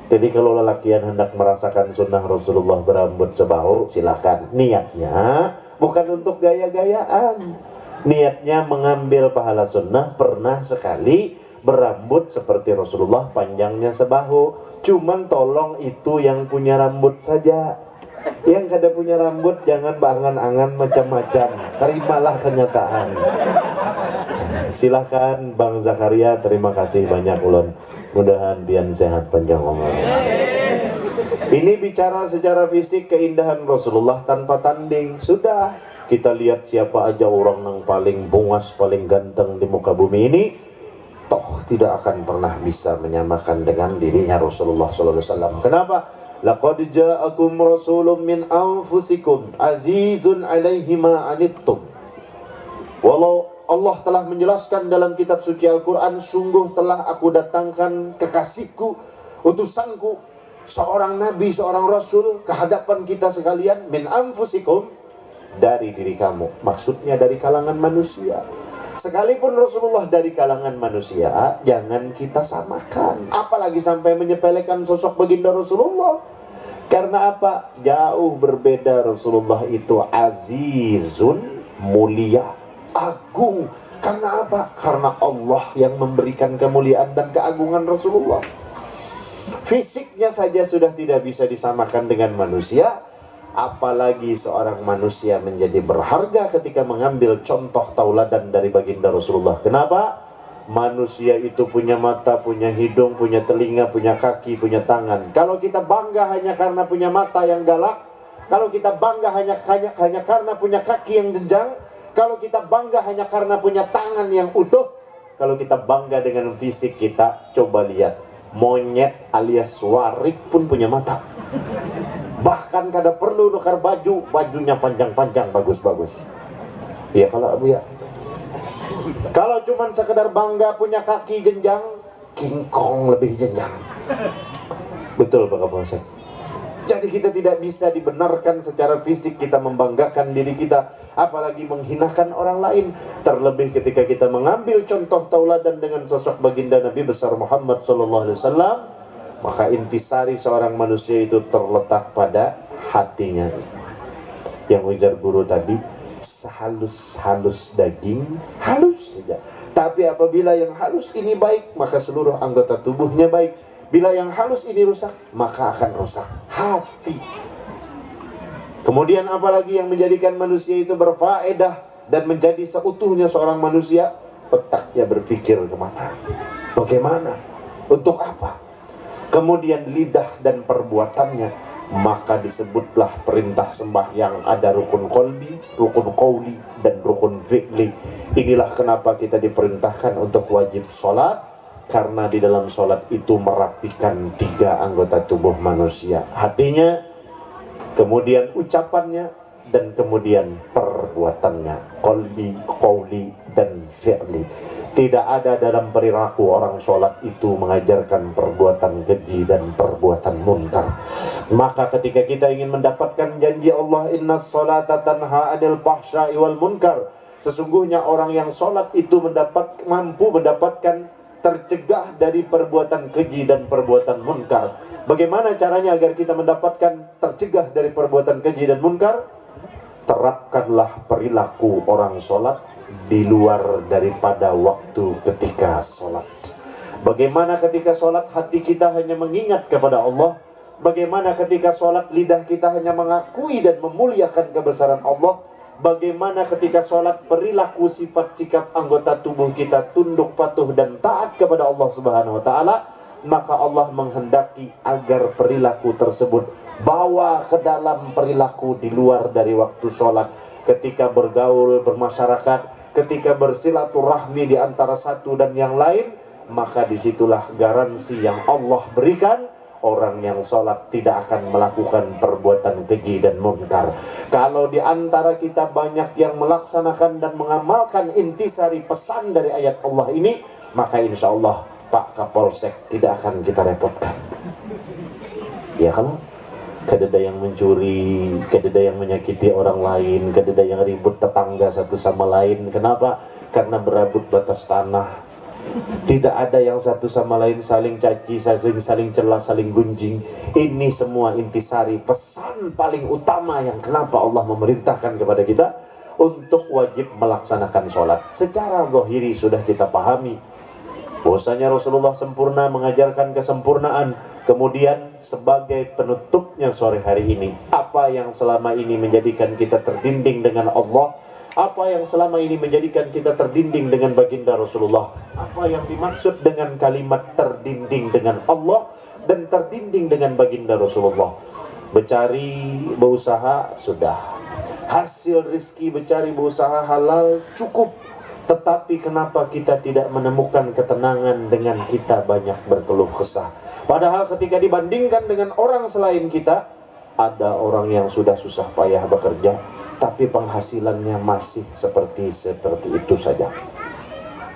S3: Jadi kalau lelakian hendak merasakan sunnah Rasulullah berambut sebahu, silahkan. Niatnya bukan untuk gaya-gayaan. Niatnya mengambil pahala sunnah, pernah sekali berambut seperti Rasulullah panjangnya sebahu. Cuman tolong itu yang punya rambut saja. Yang kada punya rambut jangan berangan-angan macam-macam. Terimalah kenyataan. Silahkan Bang Zakaria, terima kasih banyak ulun. Mudahan pian sehat panjang umur. Ini bicara secara fisik keindahan Rasulullah tanpa tanding. Sudah, kita lihat siapa aja orang yang paling bungas, paling ganteng di muka bumi ini, toh tidak akan pernah bisa menyamakan dengan dirinya Rasulullah sallallahu alaihi wasallam. Kenapa? Laqad ja'akum rasulun min anfusikum azizun 'alaihi ma 'anittum. Walau Allah telah menjelaskan dalam kitab suci Al-Quran, sungguh telah aku datangkan kekasihku, utusanku, seorang nabi, seorang rasul ke hadapan kita sekalian, min anfusikum, dari diri kamu. Maksudnya dari kalangan manusia. Sekalipun Rasulullah dari kalangan manusia, jangan kita samakan. Apalagi sampai menyepelekan sosok baginda Rasulullah. Karena apa? Jauh berbeda. Rasulullah itu azizun, mulia, agung. Karena apa? Karena Allah yang memberikan kemuliaan dan keagungan Rasulullah. Fisiknya saja sudah tidak bisa disamakan dengan manusia, apalagi seorang manusia menjadi berharga ketika mengambil contoh tauladan dari baginda Rasulullah. Kenapa? Manusia itu punya mata, punya hidung, punya telinga, punya kaki, punya tangan. Kalau kita bangga hanya karena punya mata yang galak, kalau kita bangga hanya karena punya kaki yang jenjang, kalau kita bangga hanya karena punya tangan yang utuh, kalau kita bangga dengan fisik kita, coba lihat, monyet alias warik pun punya mata. Bahkan kada perlu nukar baju, bajunya panjang-panjang, bagus-bagus. Iya kalau Abu ya. Kalau cuman sekedar bangga punya kaki jenjang, King Kong lebih jenjang. Betul Pak Kapolsek. Jadi kita tidak bisa dibenarkan secara fisik kita membanggakan diri kita, apalagi menghinakan orang lain. Terlebih ketika kita mengambil contoh tauladan dengan sosok baginda Nabi besar Muhammad SAW, maka intisari seorang manusia itu terletak pada hatinya. Yang ujar guru tadi, sehalus-halus daging, halus saja. Tapi apabila yang halus ini baik, maka seluruh anggota tubuhnya baik. Bila yang halus ini rusak, maka akan rusak hati. Kemudian apalagi yang menjadikan manusia itu berfaedah dan menjadi seutuhnya seorang manusia, otaknya berpikir kemana, bagaimana Untuk apa? Kemudian lidah dan perbuatannya, maka disebutlah perintah sembahyang ada rukun qalbi, rukun qauli, dan rukun fi'li. Inilah kenapa kita diperintahkan untuk wajib sholat, karena di dalam sholat itu merapikan 3 anggota tubuh manusia: hatinya, kemudian ucapannya, dan kemudian perbuatannya, qalbi, qauli, dan fi'li. Tidak ada dalam perilaku orang sholat itu mengajarkan perbuatan keji dan perbuatan munkar. Maka ketika kita ingin mendapatkan janji Allah, inna sholata tanha 'anil fahsya'i wal munkar, sesungguhnya orang yang sholat itu mampu mendapatkan tercegah dari perbuatan keji dan perbuatan munkar. Bagaimana caranya agar kita mendapatkan tercegah dari perbuatan keji dan munkar? Terapkanlah perilaku orang sholat di luar daripada waktu ketika sholat. Bagaimana ketika sholat hati kita hanya mengingat kepada Allah? Bagaimana ketika sholat lidah kita hanya mengakui dan memuliakan kebesaran Allah? Bagaimana ketika sholat perilaku sifat sikap anggota tubuh kita tunduk patuh dan taat kepada Allah Subhanahu wa Ta'ala? Maka Allah menghendaki agar perilaku tersebut bawa ke dalam perilaku di luar dari waktu sholat. Ketika bergaul, bermasyarakat, ketika bersilaturahmi di antara satu dan yang lain, maka disitulah garansi yang Allah berikan. Orang yang sholat tidak akan melakukan perbuatan keji dan munkar. Kalau di antara kita banyak yang melaksanakan dan mengamalkan intisari pesan dari ayat Allah ini, maka insya Allah Pak Kapolsek tidak akan kita repotkan. Ya kan? Kededa yang mencuri, kededa yang menyakiti orang lain, kededa yang ribut tetangga satu sama lain. Kenapa? Karena berebut batas tanah. Tidak ada yang satu sama lain saling caci, saling celah, saling gunjing. Ini semua intisari pesan paling utama yang kenapa Allah memerintahkan kepada kita untuk wajib melaksanakan sholat. Secara zahiri sudah kita pahami bahwasanya Rasulullah sempurna mengajarkan kesempurnaan. Kemudian sebagai penutupnya sore hari ini, apa yang selama ini menjadikan kita terdinding dengan Allah, apa yang selama ini menjadikan kita terdinding dengan baginda Rasulullah, apa yang dimaksud dengan kalimat terdinding dengan Allah dan terdinding dengan baginda Rasulullah. Mencari, berusaha, sudah. Hasil rizki mencari, berusaha halal, cukup. Tetapi kenapa kita tidak menemukan ketenangan dengan kita banyak berkeluh kesah? Padahal ketika dibandingkan dengan orang selain kita, ada orang yang sudah susah payah bekerja, tapi penghasilannya masih seperti itu saja.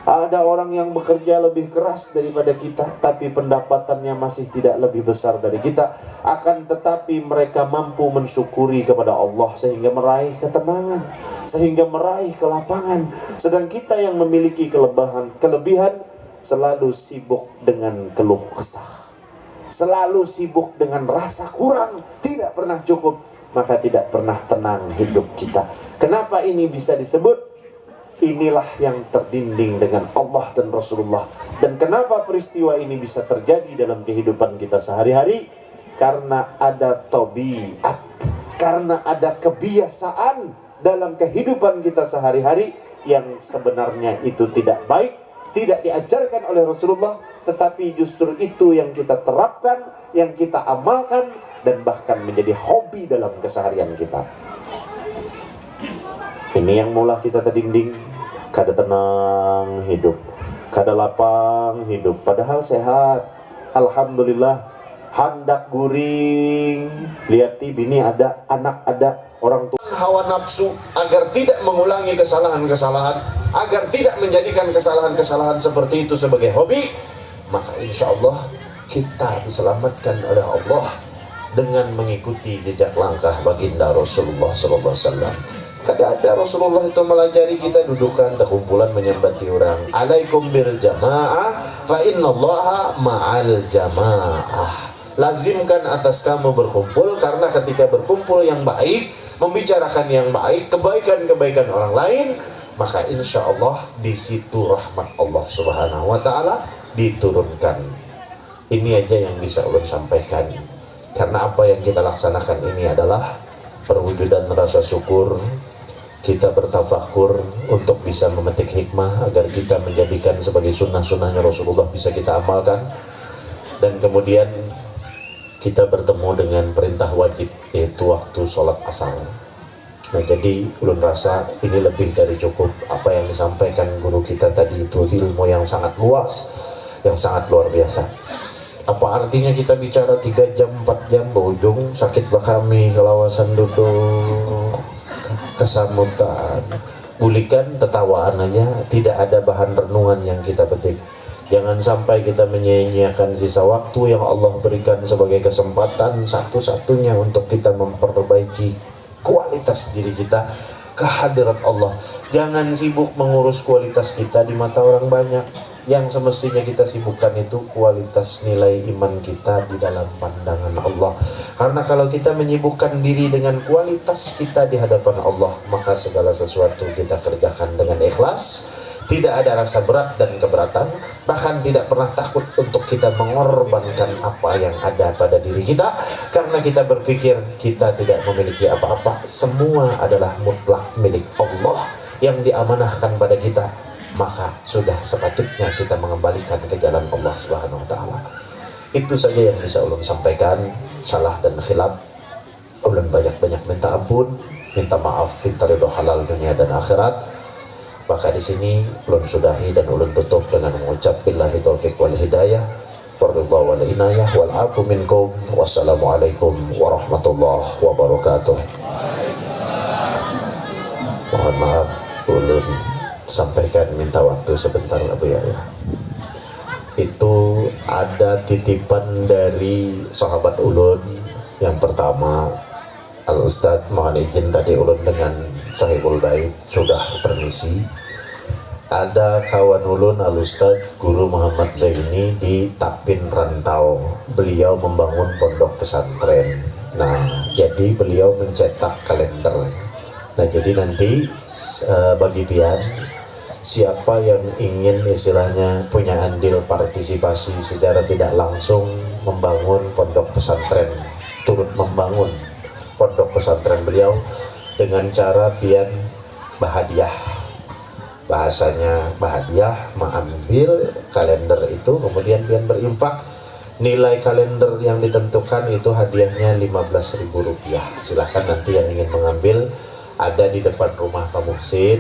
S3: Ada orang yang bekerja lebih keras daripada kita, tapi pendapatannya masih tidak lebih besar dari kita. Akan tetapi mereka mampu mensyukuri kepada Allah sehingga meraih ketenangan, sehingga meraih kelapangan. Sedang kita yang memiliki kelebihan selalu sibuk dengan keluh kesah, selalu sibuk dengan rasa kurang, tidak pernah cukup, maka tidak pernah tenang hidup kita. Kenapa ini bisa disebut? Inilah yang terdinding dengan Allah dan Rasulullah. Dan kenapa peristiwa ini bisa terjadi dalam kehidupan kita sehari-hari? Karena ada tabiat, karena ada kebiasaan dalam kehidupan kita sehari-hari yang sebenarnya itu tidak baik, tidak diajarkan oleh Rasulullah, tetapi justru itu yang kita terapkan, yang kita amalkan, dan bahkan menjadi hobi dalam keseharian kita. Ini yang mula kita terdinding, kada tenang hidup, kada lapang hidup, padahal sehat, alhamdulillah, handak guring, lihat bini ada, anak ada, orang tua. Hawa nafsu agar tidak mengulangi kesalahan-kesalahan, agar tidak menjadikan kesalahan-kesalahan seperti itu sebagai hobi, maka insya Allah kita diselamatkan oleh Allah dengan mengikuti jejak langkah baginda Rasulullah SAW. Kada ada Rasulullah itu melajari kita dudukan terkumpulan menyembati orang. Alaikum bil jamaah fa innallaha ma'al jamaah. Lazimkan atas kamu berkumpul, karena ketika berkumpul yang baik, membicarakan yang baik, kebaikan-kebaikan orang lain, maka insya Allah di situ rahmat Allah Subhanahu wa Ta'ala diturunkan. Ini aja yang bisa ulun sampaikan. Karena apa yang kita laksanakan ini adalah perwujudan rasa syukur. Kita bertafakur untuk bisa memetik hikmah agar kita menjadikan sebagai sunnah-sunnahnya Rasulullah bisa kita amalkan. dan kemudian kita bertemu dengan perintah wajib, yaitu waktu sholat asar. Nah, jadi ulun rasa ini lebih dari cukup. Apa yang disampaikan guru kita tadi itu ilmu yang sangat luas, yang sangat luar biasa. Apa artinya kita bicara 3 jam, 4 jam, berujung sakit bakami, kelawasan duduk, kesamutan, bulikan, tetawaan aja, tidak ada bahan renungan yang kita petik. Jangan sampai kita menyia-nyiakan sisa waktu yang Allah berikan sebagai kesempatan satu-satunya untuk kita memperbaiki kualitas diri kita ke hadirat Allah. Jangan sibuk mengurus kualitas kita di mata orang banyak. Yang semestinya kita sibukkan itu kualitas nilai iman kita di dalam pandangan Allah. Karena kalau kita menyibukkan diri dengan kualitas kita di hadapan Allah, maka segala sesuatu kita kerjakan dengan ikhlas. Tidak ada rasa berat dan keberatan, bahkan tidak pernah takut untuk kita mengorbankan apa yang ada pada diri kita, karena kita berpikir kita tidak memiliki apa-apa, semua adalah mutlak milik Allah yang diamanahkan pada kita. Maka sudah sepatutnya kita mengembalikan ke jalan Allah Subhanahu wa taala. Itu saja yang bisa ulun sampaikan. Salah dan khilaf ulun banyak-banyak minta ampun, minta maaf, minta ridho halal dunia dan akhirat. Maka di sini ulun sudahi dan ulun tutup dengan mengucap billahi taufik wal hidayah, waridha wal inayah wal afu minkum. Wassalamualaikum warahmatullahi wabarakatuh. Mohon maaf ulun sampaikan minta waktu sebentar Abu Yahya. Itu ada titipan dari sahabat ulun. Yang pertama, Al Ustadz mohon izin tadi ulun dengan Sahibul Bait sudah permisi. Ada kawan ulun Al Ustadz Guru Muhammad Zaini di Tapin Rantau. Beliau membangun pondok pesantren. Nah, jadi beliau mencetak kalender. Nah, jadi nanti bagi pian siapa yang ingin istilahnya punya andil partisipasi secara tidak langsung membangun pondok pesantren, turut membangun pondok pesantren beliau dengan cara pian bahadiah, bahasanya bahadiah, mengambil kalender itu kemudian pian berinfak. Nilai kalender yang ditentukan itu hadiahnya Rp15.000. Silahkan nanti yang ingin mengambil ada di depan rumah Pak Muhsin.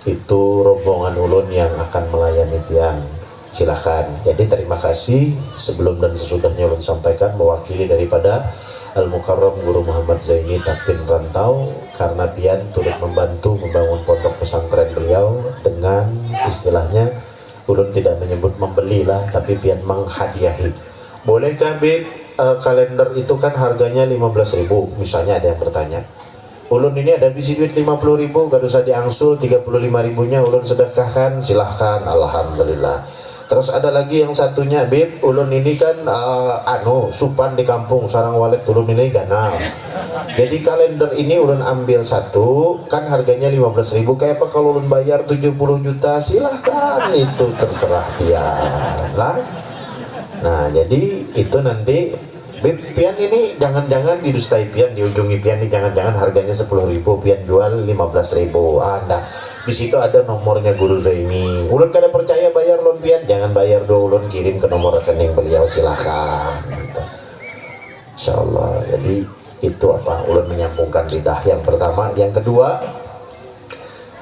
S3: Itu rombongan ulun yang akan melayani pian. Silahkan. Jadi terima kasih sebelum dan sesudahnya ulun sampaikan mewakili daripada Al-Mukarram Guru Muhammad Zaini Tapin Rantau, karena pian turut membantu membangun pondok pesantren beliau dengan istilahnya ulun tidak menyebut membeli lah, tapi pian menghadiahi. Bolehkah Bib kalender itu kan harganya 15.000 misalnya, ada yang bertanya. Ulun ini ada bisi duit 50.000, gak usah diangsul, 35.000-nya ulun sedekahkan, silahkan, alhamdulillah. Terus ada lagi yang satunya, Bib, ulun ini kan supan di kampung, sarang walet ulun ini ganal. Jadi kalender ini ulun ambil satu, kan harganya 15.000, kayak apa kalau ulun bayar 70 juta, silahkan, itu terserah dia lah. Nah, jadi itu nanti pian ini jangan-jangan didustai pian, diujungi pian ini jangan-jangan harganya 10.000, pian jual 15.000. Nah, di situ ada nomornya Guru Zaini. Ulun kada percaya bayar loan pian, jangan bayar dulu, ulun kirim ke nomor rekening beliau, silahkan. Gitu. Insyaallah. Jadi itu apa? Ulun menyambungkan lidah yang pertama, yang kedua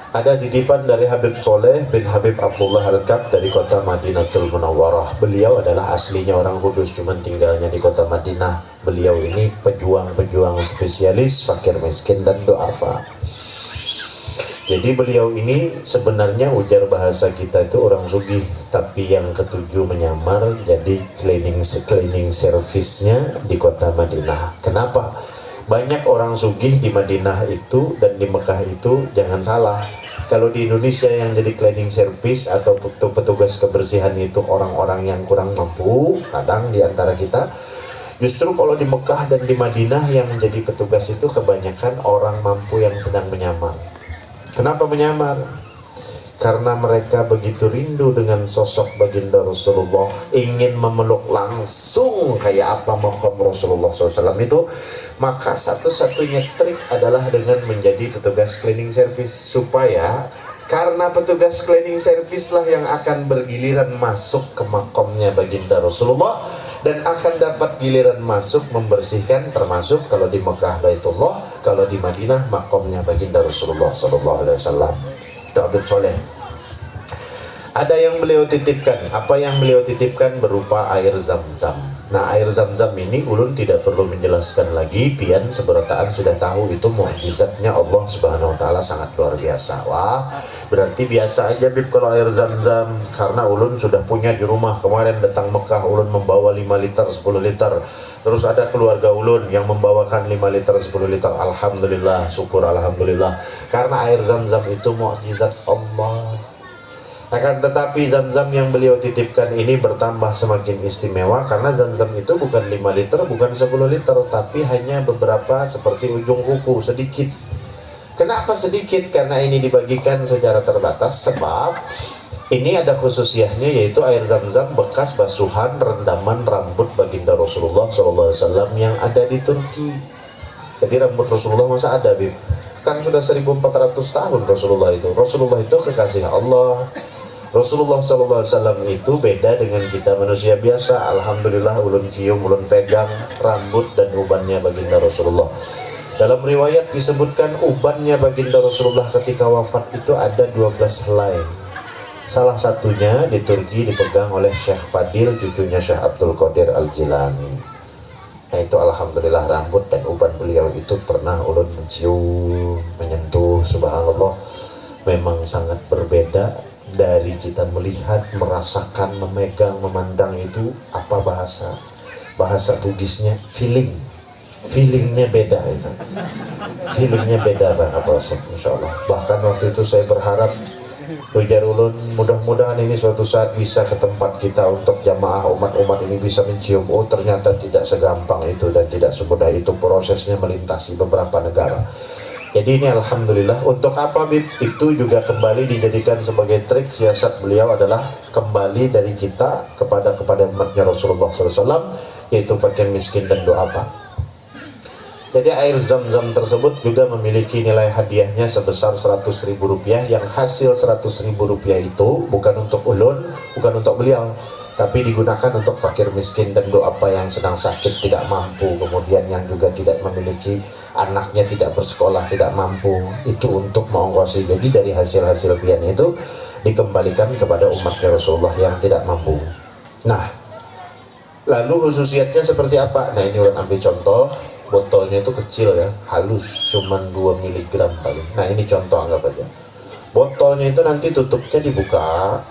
S3: ada titipan dari Habib Soleh bin Habib Abdullah Al-Kab dari kota Madinatul Munawwarah. Beliau adalah aslinya orang Kudus, cuman tinggalnya di kota Madinah. Beliau ini pejuang-pejuang spesialis fakir miskin dan du'afa. Jadi beliau ini sebenarnya ujar bahasa kita itu orang sugih, tapi yang ketujuh menyamar jadi cleaning service-nya di kota Madinah. Kenapa? Banyak orang sugih di Madinah itu dan di Mekah itu, jangan salah. Kalau di Indonesia yang jadi cleaning service atau petugas kebersihan itu orang-orang yang kurang mampu, kadang di antara kita. Justru kalau di Mekah dan di Madinah yang menjadi petugas itu kebanyakan orang mampu yang sedang menyamar. Kenapa menyamar? Karena mereka begitu rindu dengan sosok baginda Rasulullah, ingin memeluk langsung kayak apa makam Rasulullah SAW itu, maka satu-satunya trik adalah dengan menjadi petugas cleaning service, supaya karena petugas cleaning service lah yang akan bergiliran masuk ke makamnya baginda Rasulullah, dan akan dapat giliran masuk membersihkan, termasuk kalau di Mekah Baitullah, kalau di Madinah makomnya baginda Rasulullah sallallahu alaihi wasallam. Itu Habib Soleh. Ada yang beliau titipkan. Apa yang beliau titipkan berupa air zam-zam. Nah, air zam-zam ini ulun tidak perlu menjelaskan lagi, pian seberataan sudah tahu itu mukjizatnya Allah Subhanahu wa taala sangat luar biasa. Wah, berarti biasa aja Bib kalau air zam-zam, karena ulun sudah punya di rumah. Kemarin datang Mekah ulun membawa 5 liter, 10 liter. Terus ada keluarga ulun yang membawakan 5 liter, 10 liter. Alhamdulillah, syukur alhamdulillah. Karena air zam-zam itu mukjizat Allah. Akan tetapi zam-zam yang beliau titipkan ini bertambah semakin istimewa, karena zam-zam itu bukan 5 liter, bukan 10 liter, tapi hanya beberapa seperti ujung kuku, sedikit. Kenapa sedikit? Karena ini dibagikan secara terbatas, sebab ini ada khususiahnya, yaitu air zam-zam bekas basuhan rendaman rambut baginda Rasulullah SAW yang ada di Turki. Jadi rambut Rasulullah masa ada, Bib? Kan sudah 1400 tahun Rasulullah itu. Rasulullah itu kekasih Allah. Rasulullah SAW itu beda dengan kita manusia biasa. Alhamdulillah ulun cium, ulun pegang rambut dan ubannya baginda Rasulullah. Dalam riwayat disebutkan ubannya baginda Rasulullah ketika wafat itu ada 12 helai. Salah satunya di Turki dipegang oleh Syekh Fadil, cucunya Syekh Abdul Qadir Al-Jilani. Nah itu alhamdulillah rambut dan uban beliau itu pernah ulun mencium, menyentuh. Subhanallah, memang sangat berbeda dari kita melihat, merasakan, memegang, memandang. Itu apa bahasa Bugisnya, feelingnya beda itu. Feelingnya beda Bang Abasek, insya Allah. Bahkan waktu itu saya berharap ujar ulun, mudah-mudahan ini suatu saat bisa ke tempat kita untuk jamaah umat-umat ini bisa mencium. Oh ternyata tidak segampang itu dan tidak semudah itu, prosesnya melintasi beberapa negara. Jadi ini alhamdulillah. Untuk apa Bib? Itu juga kembali dijadikan sebagai trik siasat beliau adalah kembali dari kita kepada umatnya Rasulullah SAW, yaitu fakir miskin dan doa apa. Jadi air zam-zam tersebut juga memiliki nilai hadiahnya sebesar 100.000 rupiah, yang hasil 100.000 rupiah itu bukan untuk ulun, bukan untuk beliau, tapi digunakan untuk fakir miskin dan doa apa yang sedang sakit, tidak mampu, kemudian yang juga tidak memiliki anaknya, tidak bersekolah, tidak mampu, itu untuk mengongkosi. Jadi dari hasil-hasil pian itu dikembalikan kepada umat Rasulullah yang tidak mampu. Nah, lalu khususiyatnya seperti apa? Nah ini ulun ambil contoh. Botolnya itu kecil ya, halus, cuman 2 mg paling. Nah ini contoh, anggap aja botolnya itu nanti tutupnya dibuka.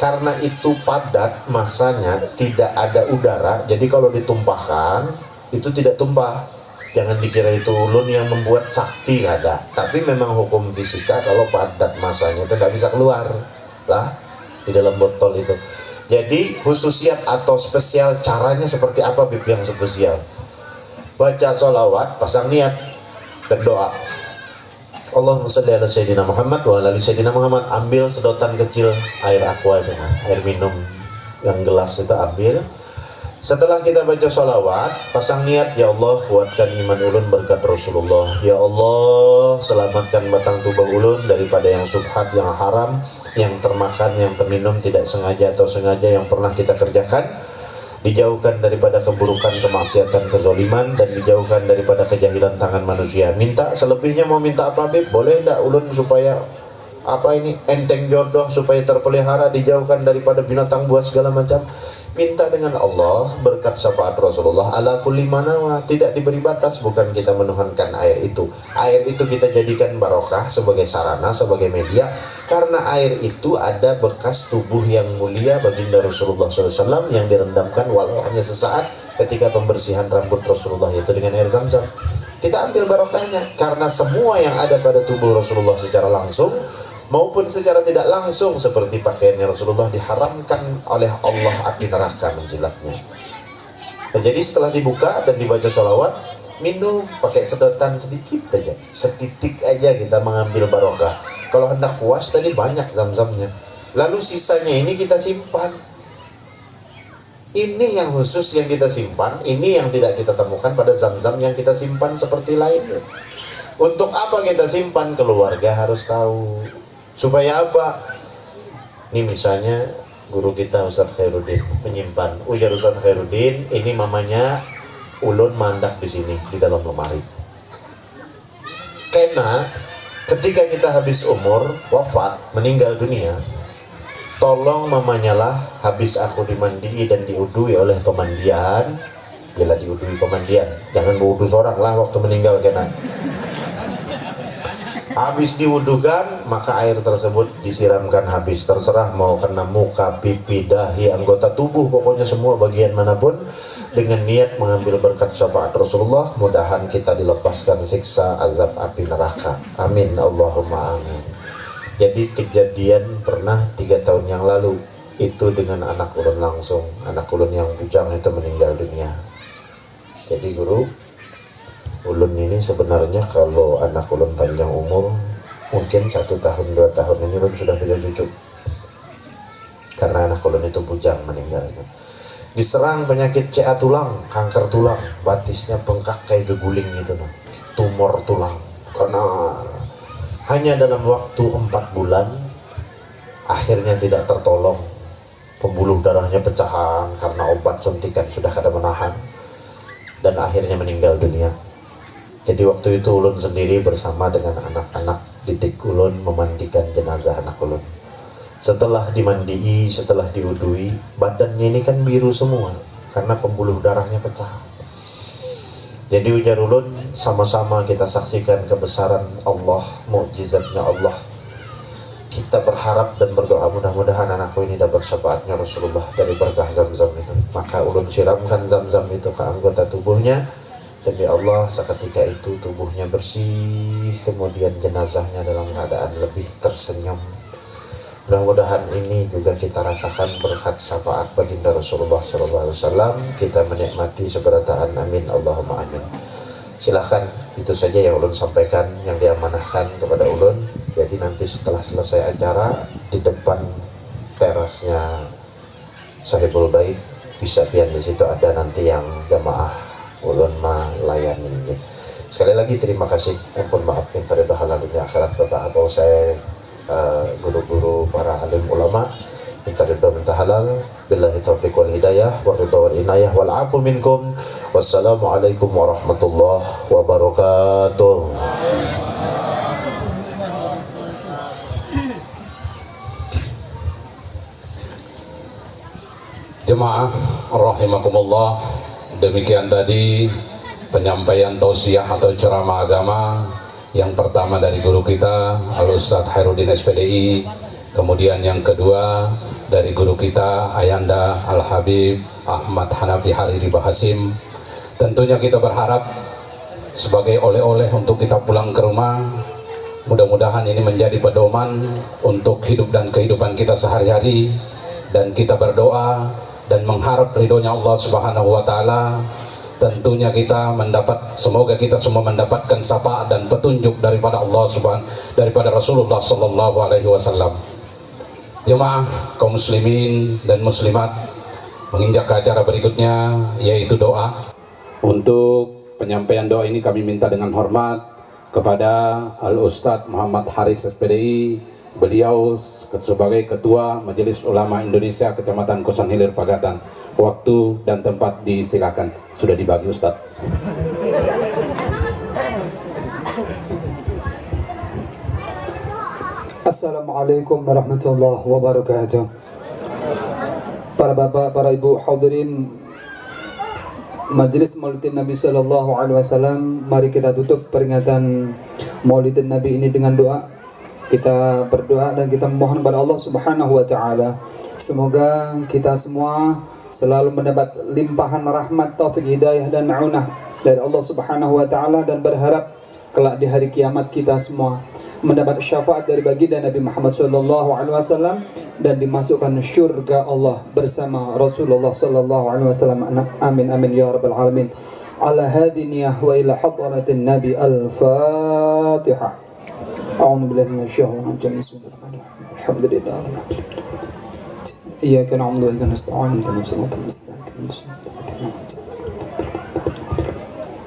S3: Karena itu padat masanya, tidak ada udara, jadi kalau ditumpahkan itu tidak tumpah. Jangan dikira itu ulun yang membuat sakti, ada. Tapi memang hukum fisika, kalau padat masanya itu tidak bisa keluar lah di dalam botol itu. Jadi khususiat atau spesial caranya seperti apa Bib yang spesial? Baca sholawat, pasang niat dan doa. Allahumma sholli ala Sayyidina Muhammad wa ala ali Sayyidina Muhammad. Ambil sedotan kecil air aqua dengan air minum yang gelas itu ambil. Setelah kita baca sholawat, pasang niat, ya Allah kuatkan iman ulun berkat Rasulullah. Ya Allah selamatkan batang tubuh ulun daripada yang subhat, yang haram, yang termakan, yang terminum tidak sengaja atau sengaja yang pernah kita kerjakan. Dijauhkan daripada keburukan, kemaksiatan, kezaliman, dan dijauhkan daripada kejahilan tangan manusia. Minta selebihnya, mau minta apa Bib? Boleh enggak ulun supaya apa ini enteng jodoh, supaya terpelihara, dijauhkan daripada binatang buas segala macam. Minta dengan Allah berkat syafaat Rasulullah ala kulli manawa, tidak diberi batas. Bukan kita menuhankan air itu. Air itu kita jadikan barokah sebagai sarana, sebagai media. Karena air itu ada bekas tubuh yang mulia baginda Rasulullah SAW yang direndamkan walau hanya sesaat ketika pembersihan rambut Rasulullah, yaitu dengan air zam-zam. Kita ambil barokahnya, karena semua yang ada pada tubuh Rasulullah secara langsung maupun secara tidak langsung seperti pakaiannya Rasulullah diharamkan oleh Allah api neraka menjilatnya. Nah, jadi setelah dibuka dan dibaca sholawat, minum pakai sedotan sedikit aja, setitik aja kita mengambil barokah. Kalau hendak puas tadi banyak zam-zamnya. Lalu sisanya ini kita simpan. Ini yang khusus yang kita simpan, ini yang tidak kita temukan pada zam-zam yang kita simpan seperti lainnya. Untuk apa kita simpan? Keluarga harus tahu. Supaya apa? Ini misalnya guru kita Ustadz Khairuddin menyimpan. Ujar Ustadz Khairuddin, ini mamanya ulun mandak di sini di dalam lemari. Karena ketika kita habis umur, wafat, meninggal dunia, tolong mamanya lah, habis aku dimandi dan diudui oleh pemandian, bila diudui pemandian, jangan berwudu seorang lah waktu meninggal kena. Habis diwudukan, maka air tersebut disiramkan habis, terserah mau kena muka, pipi, dahi, anggota tubuh, pokoknya semua bagian manapun, dengan niat mengambil berkat syafaat Rasulullah. Mudahan kita dilepaskan siksa azab api neraka. Amin, Allahumma amin. Jadi kejadian pernah 3 tahun yang lalu itu dengan anak ulun langsung, anak ulun yang bujang itu meninggal dunia. Jadi guru, ulun ini sebenarnya kalau anak ulun panjang umur, mungkin 1 tahun 2 tahun ini ulun sudah punya cucu. Karena anak ulun itu bujang meninggalnya. Diserang penyakit CA tulang, kanker tulang, batisnya bengkak kayak geguling gitu, tumor tulang. Karena hanya dalam waktu 4 bulan akhirnya tidak tertolong, pembuluh darahnya pecahan karena obat suntikan sudah kada menahan, dan akhirnya meninggal dunia. Jadi waktu itu ulun sendiri bersama dengan anak-anak didik ulun memandikan jenazah anak ulun. Setelah dimandii, setelah diudui, badannya ini kan biru semua karena pembuluh darahnya pecah. Jadi ujar ulun, sama-sama kita saksikan kebesaran Allah, mukjizatnya Allah. Kita berharap dan berdoa mudah-mudahan anakku ini dapat syafaatnya Rasulullah dari berkah Zam-Zam itu. Maka ulun siramkan Zam-Zam itu ke anggota tubuhnya. Demi Allah, seketika itu tubuhnya bersih, kemudian jenazahnya dalam keadaan lebih tersenyum. Mudah-mudahan ini juga kita rasakan berkat syafaat baginda Rasulullah SAW. Kita menikmati seberataan, amin, Allahumma amin. Silahkan, itu saja yang ulun sampaikan, yang diamanahkan kepada ulun. Jadi nanti setelah selesai acara, di depan terasnya Sahibul Bait, bisa pian di situ ada nanti yang jamaah ulun melayani. Sekali lagi terima kasih, ampun maaf minta ridha halal dunia akhirat Bapak atau saya, guru-guru para alim ulama, minta ridha minta halal. Billahi taufiq wal hidayah wa ridha wal inayah wal afu minkum. Wassalamualaikum warahmatullahi wabarakatuh.
S2: Jemaah rahimakumullah, demikian tadi penyampaian tausiah atau ceramah agama yang pertama dari guru kita Al-Ustadz Khairuddin SPDI, kemudian yang kedua dari guru kita Ayanda Al-Habib Ahmad Hanafi Hariri Bahasim. Tentunya kita berharap sebagai oleh-oleh untuk kita pulang ke rumah, mudah-mudahan ini menjadi pedoman untuk hidup dan kehidupan kita sehari-hari, dan kita berdoa dan mengharap ridhonya Allah Subhanahu wa Ta'ala. Tentunya kita semoga kita semua mendapatkan syafaat dan petunjuk daripada Allah daripada Rasulullah Sallallahu Alaihi Wasallam. Jemaah kaum muslimin dan muslimat, menginjak ke acara berikutnya, yaitu doa. Untuk penyampaian doa ini kami minta dengan hormat kepada Al-Ustadz Muhammad Haris SPDI. Beliau sebagai Ketua Majelis Ulama Indonesia Kecamatan Kosan Hilir Pagatan. Waktu dan tempat disilakan. Sudah dibagi Ustadz.
S4: Assalamualaikum warahmatullahi wabarakatuh. Para bapak, para ibu hadirin Majelis Maulidin Nabi Sallallahu Alaihi Wasallam, mari kita tutup peringatan Maulidin Nabi ini dengan doa. Kita berdoa dan kita memohon kepada Allah Subhanahu wa Ta'ala, semoga kita semua selalu mendapat limpahan rahmat, taufik, hidayah dan ma'unah dari Allah Subhanahu wa Ta'ala, dan berharap kelak di hari kiamat kita semua mendapat syafaat dari baginda Nabi Muhammad sallallahu alaihi wasallam dan dimasukkan syurga Allah bersama Rasulullah sallallahu alaihi wasallam. Amin amin ya rabbal alamin. Ala hadiniyah wa ila hadratin Nabi. Al-Fatihah. A'udzu billahi minasyaitonir rajim. Bismillahirrahmanirrahim. Alhamdulillah. Iyyaka na'budu wa iyyaka nasta'in. Ihdinas siratal mustaqim.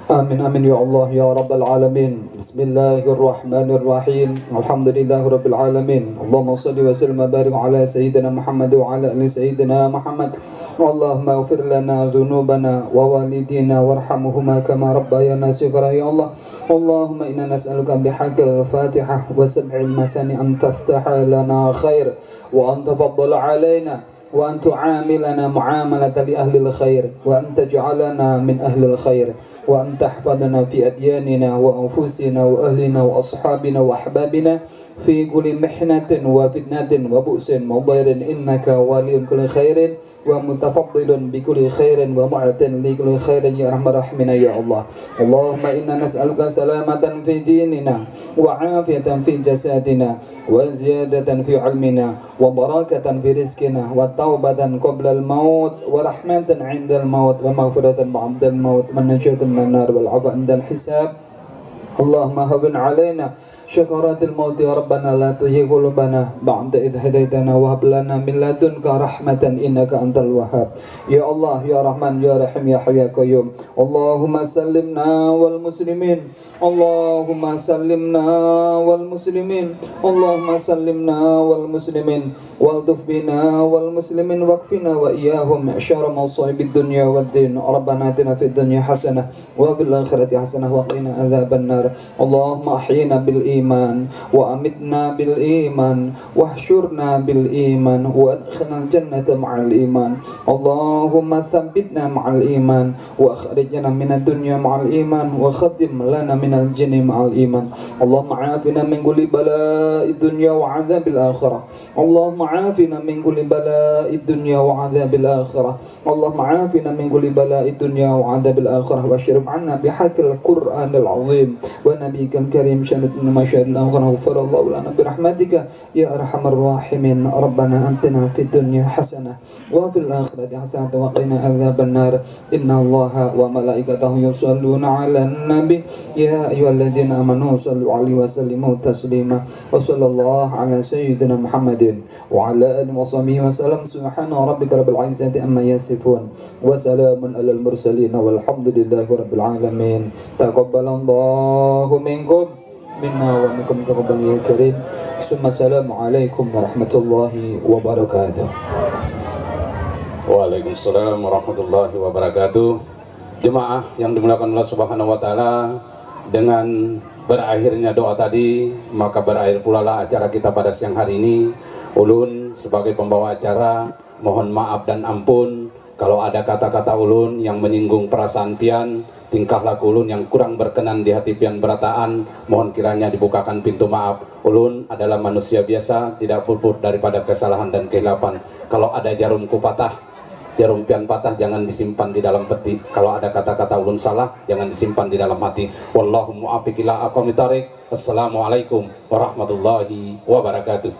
S4: آمين آمين يا الله يا رب العالمين. بسم الله الرحمن الرحيم. الحمد لله رب العالمين. اللهم صل وسلم وبارك على سيدنا محمد وعلى آل سيدنا محمد. اللهم اغفر لنا ذنوبنا ووالدينا وارحمهما كما ربيانا صغارا يا الله. اللهم إنا نسألك بحق الفاتحة وسبع المثاني أن تفتح لنا خير وأن تفضل علينا وأن تعاملنا معاملة لأهل الخير وأن تجعلنا من أهل الخير وأن تحفظنا في أدياننا وأنفسنا وأهلنا وأصحابنا وأحبابنا في كل محنة وفتنة وبؤس وضير إنك ولي كل خير ومتفضل بكل خير ومعتن لكل خير يا أرحم الراحمين يا الله. اللهم إنا نسألك سلامة في ديننا وعافية في جسدنا وزيادة في علمنا وبركة في رزقنا وتوبة قبل الموت ورحمة عند الموت ومغفرة بعد الموت ونجاة من النار والعفو عند الحساب. اللهم هون علينا شكرات الموت يا ربنا لا تزغ قلوبنا بعد إذ هديتنا وهب لنا من لدنك رحمة إنك أنت الوهاب. يا الله يا رحمن يا رحيم يا حي يا قيوم. اللهم سلمنا والمسلمين. اللهم سلمنا والمسلمين. اللهم سلمنا والمسلمين والطف بنا والمسلمين واكفنا وإياهم شر مصائب الدنيا والدين. ربنا آتنا في الدنيا حسنة وفي الآخرة حسنة وقنا عذاب النار. اللهم أحينا بالإيمان وأمتنا بالإيمان واحشرنا بالإيمان وأدخلنا الجنة مع الإيمان. اللهم ثبتنا مع الإيمان وأخرجنا من الدنيا مع الإيمان وختم لنا من الجن مع الإيمان. اللهم عافنا من كل بلاء الدنيا وعذاب الآخرة. اللهم عافنا من كل بلاء الدنيا وعذاب الآخرة. اللهم عافنا من كل بلاء الدنيا وعذاب الآخرة واشرب عنا بحق القرآن العظيم ونبيك الكريم شهادة مشاهد الآخرة. غفر الله لنا برحمتك يا أرحم الراحمين. ربنا آتنا في الدنيا حسنة وفي الآخرة حسنة وقنا عذاب النار. إن الله وملائكته يصلون على النبي يا أيها الذين آمنوا صلوا عليه وسلموا تسليما. وصلى الله على سيدنا محمد وعلى آله وصحبه وسلم. سبحان ربك رب العزة عما يصفون وسلام على المرسلين والحمد لله رب العالمين. تقبل الله منكم منا ومنكم تقبل يا كريم. ثم السلام عليكم ورحمة الله وبركاته.
S2: Waalaikumsalam warahmatullahi wabarakatuh. Jemaah yang dimuliakan Allah Subhanahu wa taala, dengan berakhirnya doa tadi, maka berakhir pula lah acara kita pada siang hari ini. Ulun sebagai pembawa acara mohon maaf dan ampun kalau ada kata-kata ulun yang menyinggung perasaan pian, tingkah laku ulun yang kurang berkenan di hati pian berataan, mohon kiranya dibukakan pintu maaf. Ulun adalah manusia biasa, tidak puput daripada kesalahan dan kehilapan. Kalau ada jarumku patah, jarum pian patah, jangan disimpan di dalam peti. Kalau ada kata-kata ulun salah, jangan disimpan di dalam hati. Wallahu muwaffiq ila aqwamit thoriq. Assalamualaikum warahmatullahi wabarakatuh.